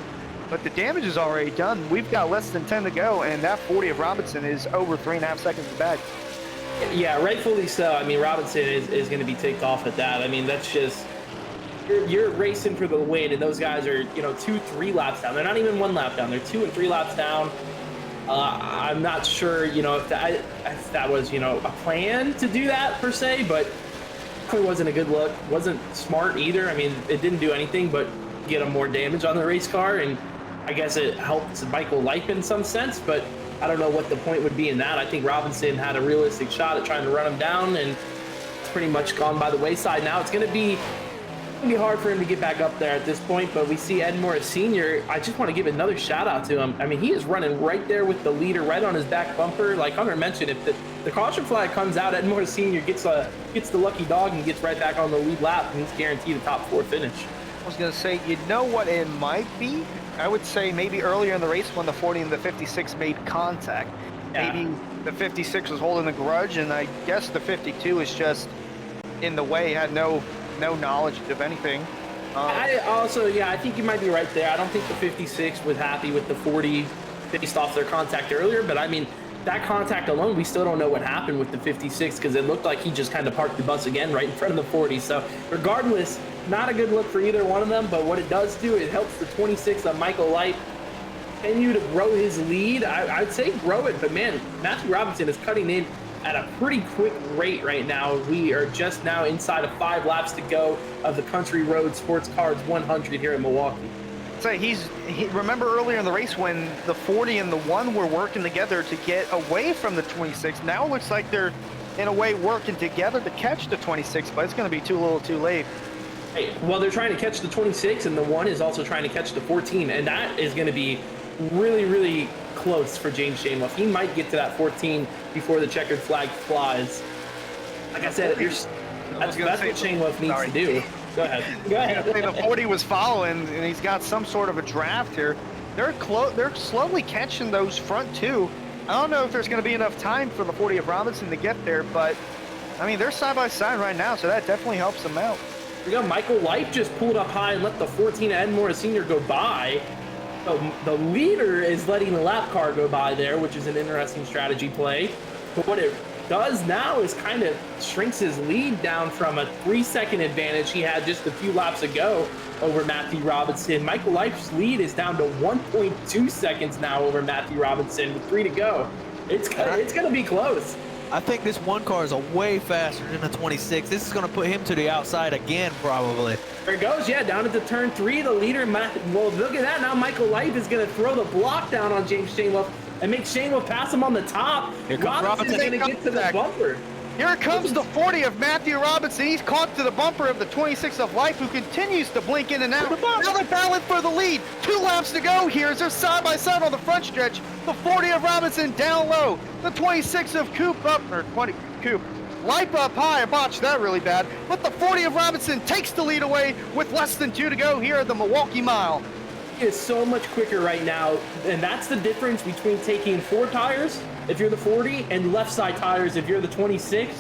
but the damage is already done. We've got less than 10 to go, and that 40 of Robinson is over 3.5 seconds to back. Yeah, rightfully so. I mean, Robinson is going to be ticked off at that. I mean, that's just, you're racing for the win, and those guys are, 2-3 laps down. They're not even 1 lap down. They're 2 and 3 laps down. I'm not sure, if that was, a plan to do that per se, but it wasn't a good look. Wasn't smart either. I mean, it didn't do anything but get him more damage on the race car, and I guess it helped Michael Lipe in some sense, but I don't know what the point would be in that. I think Robinson had a realistic shot at trying to run him down, and it's pretty much gone by the wayside now. It's going to be hard for him to get back up there at this point, but we see Ed Morris Sr. I just want to give another shout out to him. I mean, he is running right there with the leader, right on his back bumper. Like Hunter mentioned, if the caution flag comes out, Ed Morris Sr. gets the lucky dog and gets right back on the lead lap, and he's guaranteed a top 4 finish. I was going to say, you know what it might be? I would say maybe earlier in the race when the 40 and the 56 made contact. Yeah. Maybe the 56 was holding a grudge, and I guess the 52 is just in the way, had no knowledge of anything. I think you might be right there. I don't think the 56 was happy with the 40 based off their contact earlier, but I mean, that contact alone, we still don't know what happened with the 56 because it looked like he just kind of parked the bus again right in front of the 40. So regardless, not a good look for either one of them, but what it does do, it helps the 26 of Michael Light continue to grow his lead. I'd say grow it, but man, Matthew Robinson is cutting in at a pretty quick rate right now. We are just now inside of 5 laps to go of the Country Road Sports Cars 100 here in Milwaukee. So remember earlier in the race when the 40 and the 1 were working together to get away from the 26. Now it looks like they're in a way working together to catch the 26, but it's going to be too little too late. Hey, well, they're trying to catch the 26 and the 1 is also trying to catch the 14, and that is going to be really, really close for James Shamliff. He might get to that 14 before the checkered flag flies. Like I said, that's what Shamliff needs to do. Go ahead. The 40 was following, and he's got some sort of a draft here. They're slowly catching those front two. I don't know if there's going to be enough time for the 40 of Robinson to get there, but I mean, they're side by side right now, so that definitely helps them out. We got Michael Light just pulled up high and let the 14 Edmore Sr. go by. So the leader is letting the lap car go by there, which is an interesting strategy play. But what it does now is kind of shrinks his lead down from a 3-second advantage he had just a few laps ago over Matthew Robinson. Michael Light's lead is down to 1.2 seconds now over Matthew Robinson with 3 to go. It's going to be close. I think this 1 car is way faster than the 26. This is going to put him to the outside again, probably. There it goes, yeah, down into turn 3. The leader, well, look at that. Now Michael Light is going to throw the block down on James Shamliff and make Shamliff pass him on the top. Robinson's going to get to the bumper. Here comes the 40 of Matthew Robinson. He's caught to the bumper of the 26 of Life, who continues to blink in and out. Now they're battling for the lead. 2 laps to go here as they're side by side on the front stretch. The 40 of Robinson down low. The 26 of Coop up, or 20 Coop. Life up high. I botched that really bad. But the 40 of Robinson takes the lead away with less than 2 to go here at the Milwaukee Mile. Is so much quicker right now, and that's the difference between taking 4 tires if you're the 40 and left side tires if you're the 26.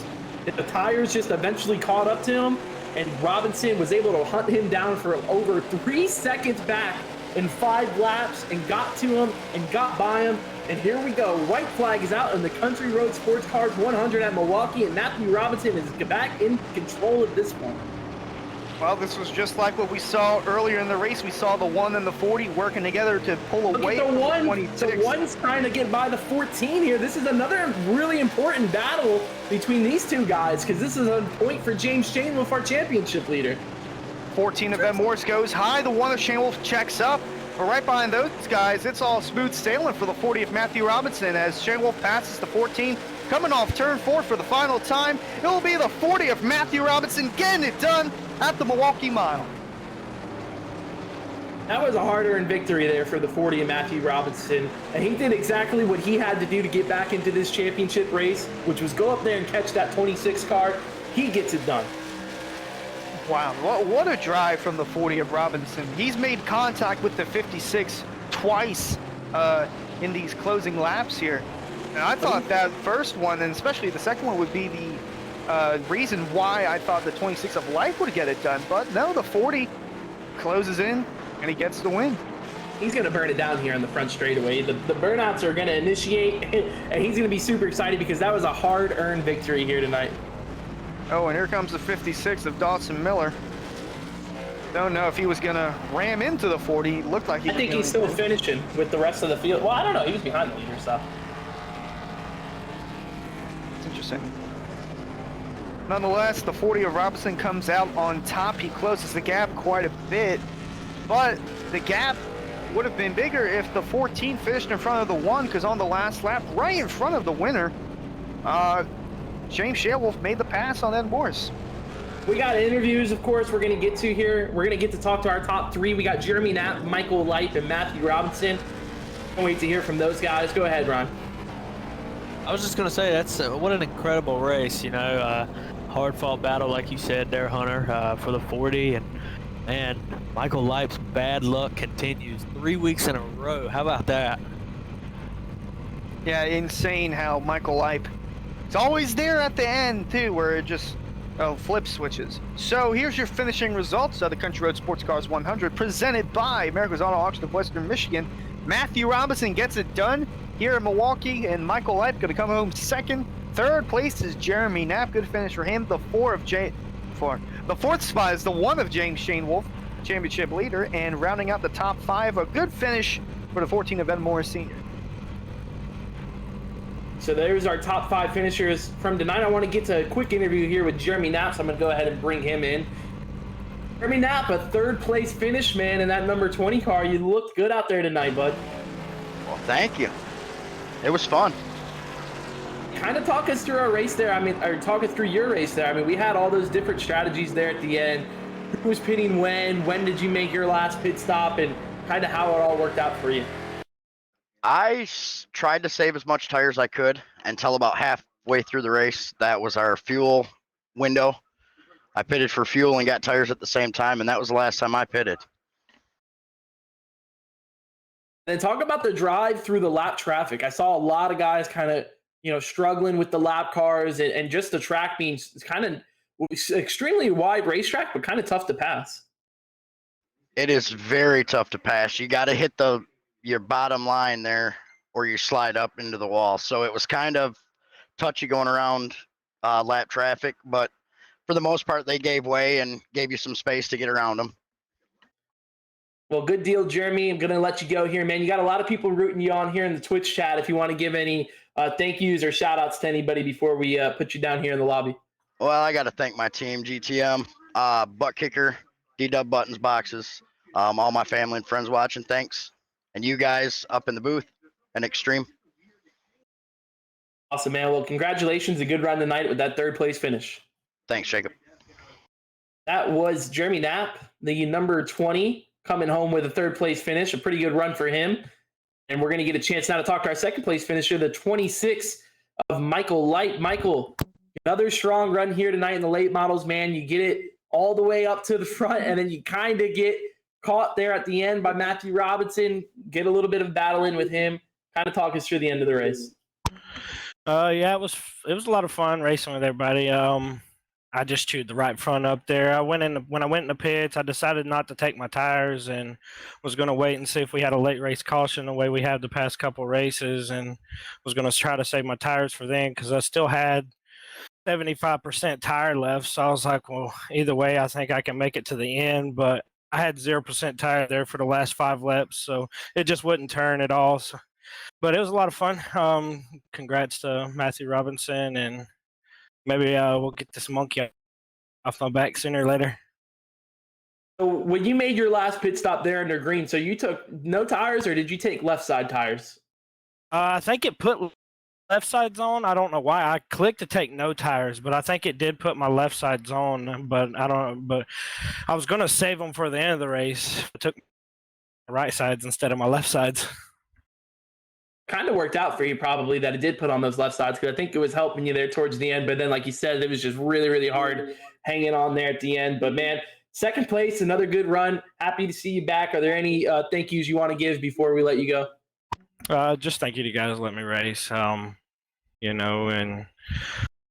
If the tires just eventually caught up to him, and Robinson was able to hunt him down for over 3 seconds back in 5 laps and got to him and got by him. And here we go. White flag is out in the Country Road Sports Cars 100 at Milwaukee, and Matthew Robinson is back in control at this point. Well, this was just like what we saw earlier in the race. We saw the 1 and the 40 working together to pull away from the 26. The 1's trying to get by the 14 here. This is another really important battle between these 2 guys because this is a point for James Shamliff, our championship leader. 14 of Ed Morris goes high. The 1 of Shamliff checks up. But right behind those guys, it's all smooth sailing for the 40 of Matthew Robinson as Shamliff passes the 14. Coming off turn 4 for the final time, it will be the 40 of Matthew Robinson getting it done at the Milwaukee Mile. That was a hard-earned victory there for the 40 of Matthew Robinson, and he did exactly what he had to do to get back into this championship race, which was go up there and catch that 26 car. He gets it done. Wow, what a drive from the 40 of Robinson. He's made contact with the 56 twice in these closing laps here. And I thought that first one, and especially the second one, would be the reason why I thought the 26 of Life would get it done. But no, the 40 closes in, and he gets the win. He's going to burn it down here on the front straightaway. The burnouts are going to initiate, and he's going to be super excited because that was a hard-earned victory here tonight. Oh, and here comes the 56 of Dawson Miller. Don't know if he was going to ram into the 40. Looked like he I think he's still finishing with the rest of the field. Well, I don't know. He was behind the leader, so. It's interesting. Nonetheless, the 40 of Robinson comes out on top. He closes the gap quite a bit, but the gap would have been bigger if the 14 finished in front of the 1, because on the last lap, right in front of the winner, James Shamliff made the pass on Ed Morris. We got interviews, of course, we're going to get to here. We're going to get to talk to our top 3. We got Jeremy Knapp, Michael Light, and Matthew Robinson. Can't wait to hear from those guys. Go ahead, Ron. I was just going to say, that's what an incredible race, you know. Hard-fought battle, like you said there, Hunter, for the 40. And, man, Michael Light's bad luck continues 3 weeks in a row. How about that? Yeah, insane how Michael Light, it's always there at the end, too, where it just Oh, flip switches. So here's your finishing results of the Country Road Sports Cars 100, presented by America's Auto Auction of Western Michigan. Matthew Robinson gets it done here in Milwaukee, and Michael Light going to come home second. Third place is Jeremy Knapp. Good finish for him. The fourth spot is the one of James Shane Wolf, championship leader, and rounding out the top five, a good finish for the 14 of Ed Morris Sr. So there's our top 5 finishers from tonight. I want to get to a quick interview here with Jeremy Knapp, so I'm going to go ahead and bring him in. Jeremy Knapp, a third place finish, man, in that number 20 car. You looked good out there tonight, bud. Well, thank you. It was fun. Kind of talk us through our race there. Or talk us through your race there. We had all those different strategies there at the end. Who was pitting when did you make your last pit stop, and kind of how it all worked out for you? I tried to save as much tires as I could until about halfway through the race. That was our fuel window. I pitted for fuel and got tires at the same time, and that was the last time I pitted. Then talk about the drive through the lap traffic. I saw a lot of guys kind of, struggling with the lap cars and just the track being kind of extremely wide racetrack, but kind of tough to pass. It is very tough to pass. You got to hit your bottom line there, or you slide up into the wall. So it was kind of touchy going around lap traffic, but for the most part, they gave way and gave you some space to get around them. Well, good deal, Jeremy. I'm going to let you go here, man. You got a lot of people rooting you on here in the Twitch chat. If you want to give any thank yous or shout outs to anybody before we put you down here in the lobby. Well, I got to thank my team, GTM, Butt Kicker, D-Dub Buttons Boxes, all my family and friends watching. Thanks. And you guys up in the booth and Extreme. Awesome, man. Well, congratulations. A good run tonight with that third place finish. Thanks, Jacob. That was Jeremy Knapp, the number 20, coming home with a third place finish. A pretty good run for him. And we're going to get a chance now to talk to our second place finisher, the 26 of Michael Light. Michael, another strong run here tonight in the late models, man. You get it all the way up to the front, and then you kind of get caught there at the end by Matthew Robinson. Get a little bit of battle in with him. Kind of talk us through the end of the race. Yeah, it was a lot of fun racing with everybody. I just chewed the right front up there. When I went in the pits, I decided not to take my tires and was going to wait and see if we had a late race caution the way we had the past couple races, and was going to try to save my tires for then because I still had 75% tire left. So I was like, well, either way, I think I can make it to the end, but I had 0% tire there for the last 5 laps, so it just wouldn't turn at all. So, but it was a lot of fun. Congrats to Matthew Robinson, and maybe we'll get this monkey off my back sooner or later. So when you made your last pit stop there under green, so you took no tires, or did you take left side tires? I think it put left sides on. I don't know why. I clicked to take no tires, but I think it did put my left sides on. But I don't. But I was going to save them for the end of the race. I took my right sides instead of my left sides. Kind of worked out for you probably that it did put on those left sides, because I think it was helping you there towards the end. But then, like you said, it was just really, really hard hanging on there at the end. But man, second place, another good run. Happy to see you back. Are there any thank yous you want to give before we let you go? Just thank you to guys let me race. And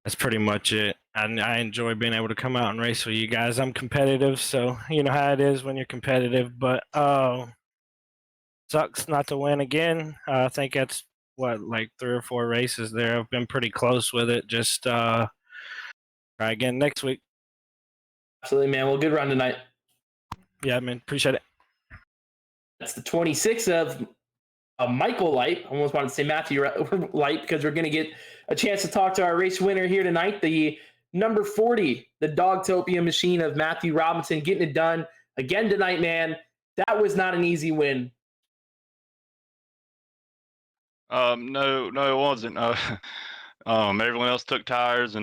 that's pretty much it. I enjoy being able to come out and race with you guys. I'm competitive, so you know how it is when you're competitive. But sucks not to win again. I think that's like 3 or 4 races there. I've been pretty close with it. Just try again next week. Absolutely, man. Well, good run tonight. Yeah, man. Appreciate it. That's the 26 of Michael Light. I almost wanted to say Matthew Light, because we're going to get a chance to talk to our race winner here tonight, the number 40, the Dogtopia machine of Matthew Robinson, getting it done again tonight, man. That was not an easy win. No, it wasn't. Everyone else took tires,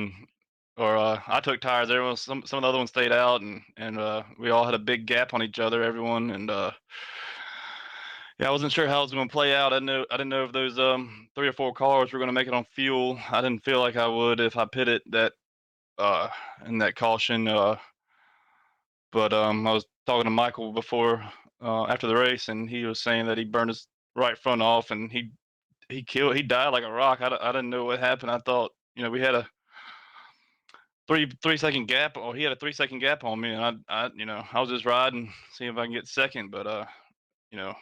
I took tires. Some of the other ones stayed out, and we all had a big gap on each other, everyone. And yeah, I wasn't sure how it was going to play out. I didn't know if those 3 or 4 cars were going to make it on fuel. I didn't feel like I would if I pitted that in that caution. But I was talking to Michael before after the race, and he was saying that he burned his right front off, and he died like a rock. I didn't know what happened. I thought we had 3-second gap. Or he had a 3-second gap on me, and I was just riding, seeing if I can get second. But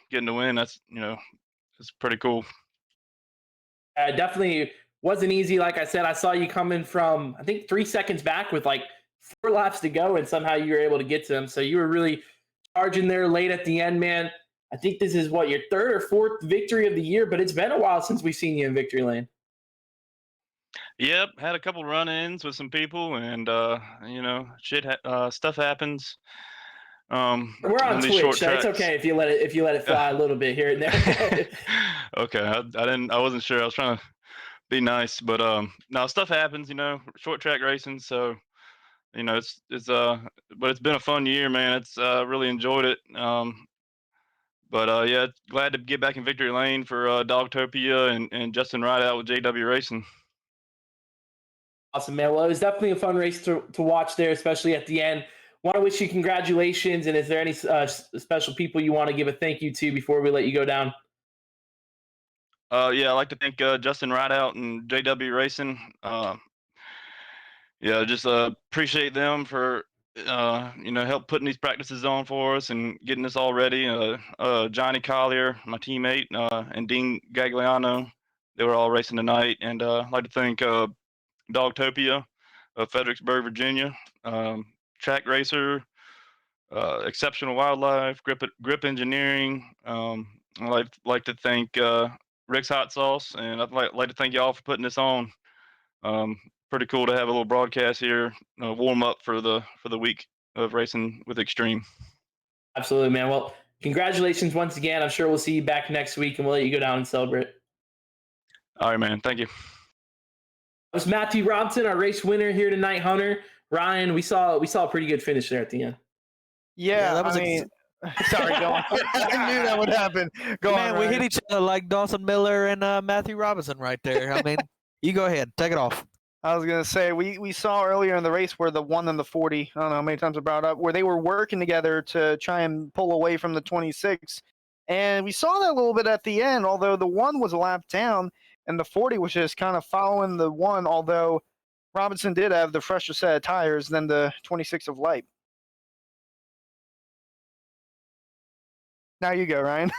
getting the win, that's it's pretty cool. Definitely wasn't easy. Like I said, I saw you coming from, I think, 3 seconds back with like 4 laps to go, and somehow you were able to get to him. So you were really charging there late at the end, man. I think this is your third or fourth victory of the year, but it's been a while since we've seen you in victory lane. Yep, had a couple run-ins with some people, and stuff happens. We're on Twitch, so it's okay if you let it fly a little bit here and there. Okay, I wasn't sure. I was trying to be nice, but no, stuff happens. Short track racing, so it's but it's been a fun year, man. It's really enjoyed it. But yeah, glad to get back in victory lane for Dogtopia and Justin Rideout with JW Racing. Awesome, man. Well, it was definitely a fun race to watch there, especially at the end. Want to wish you congratulations, and is there any special people you want to give a thank you to before we let you go down? Yeah, I'd like to thank Justin Rideout and JW Racing. Yeah, just appreciate them for help putting these practices on for us and getting us all ready. Johnny Collier, my teammate, and Dean Gagliano, they were all racing tonight. And I'd like to thank Dogtopia of Fredericksburg, Virginia, Track Racer, Exceptional Wildlife, Grip Engineering. I'd like to thank Rick's Hot Sauce, and I'd like to thank y'all for putting this on. Pretty cool to have a little broadcast here, warm up for the week of racing with Extreme. Absolutely, man. Well, congratulations once again. I'm sure we'll see you back next week, and we'll let you go down and celebrate. All right, man. Thank you. That was Matthew Robinson, our race winner here tonight, Hunter. Ryan, we saw a pretty good finish there at the end. Yeah, that was sorry, go on. I knew that would happen. Man, we hit each other like Dawson Miller and Matthew Robinson right there. I mean, you go ahead, take it off. I was gonna say we saw earlier in the race where the 1 and the 40, I don't know how many times I brought it up, where they were working together to try and pull away from the 26, and we saw that a little bit at the end. Although the 1 was a lap down, and the 40 was just kind of following the 1. Although Robinson did have the fresher set of tires than the 26 of Light. Now you go, Ryan.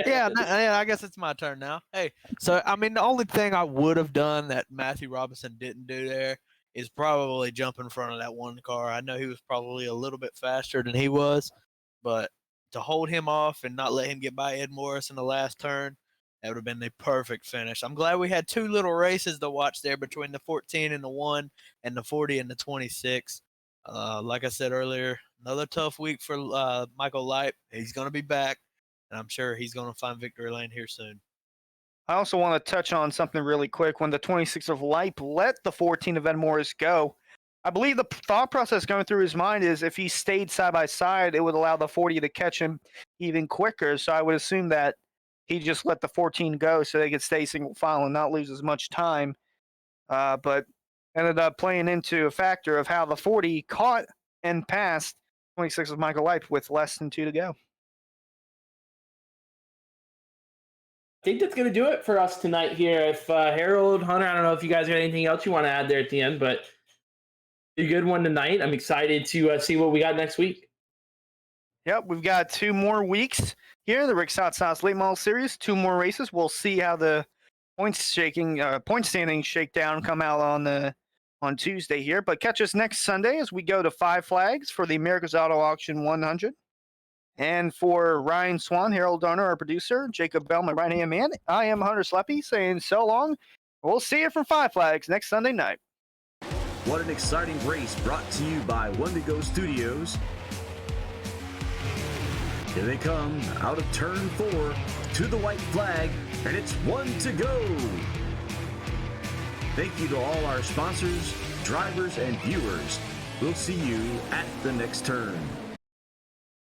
Yeah, I guess it's my turn now. Hey, so I mean, the only thing I would have done that Matthew Robinson didn't do there is probably jump in front of that 1 car. I know he was probably a little bit faster than he was, but to hold him off and not let him get by Ed Morris in the last turn, that would have been the perfect finish. I'm glad we had 2 little races to watch there between the 14 and the 1 and the 40 and the 26. Like I said earlier, another tough week for Michael Light. He's going to be back, and I'm sure he's going to find victory lane here soon. I also want to touch on something really quick. When the 26 of Light let the 14 of Ed Morris go, I believe the thought process going through his mind is if he stayed side by side, it would allow the 40 to catch him even quicker. So I would assume that he just let the 14 go so they could stay single file and not lose as much time. But ended up playing into a factor of how the 40 caught and passed 26 of Michael Light with less than 2 to go. I think that's going to do it for us tonight here. If Harold, Hunter, I don't know if you guys got anything else you want to add there at the end, but a good one tonight. I'm excited to see what we got next week. Yep, we've got 2 more weeks here in the Rick's Hot Sauce Late Model Series. 2 more races. We'll see how the point standings shakedown come out on Tuesday here. But catch us next Sunday as we go to 5 Flags for the America's Auto Auction 100. And for Ryan Swan, Harold Darner, our producer, Jacob Bell, my right-hand man, I am Hunter Sleppy saying so long. We'll see you from 5 Flags next Sunday night. What an exciting race brought to you by Wendigo Studios. Here they come out of turn 4 to the white flag, and it's 1 to go. Thank you to all our sponsors, drivers, and viewers. We'll see you at the next turn.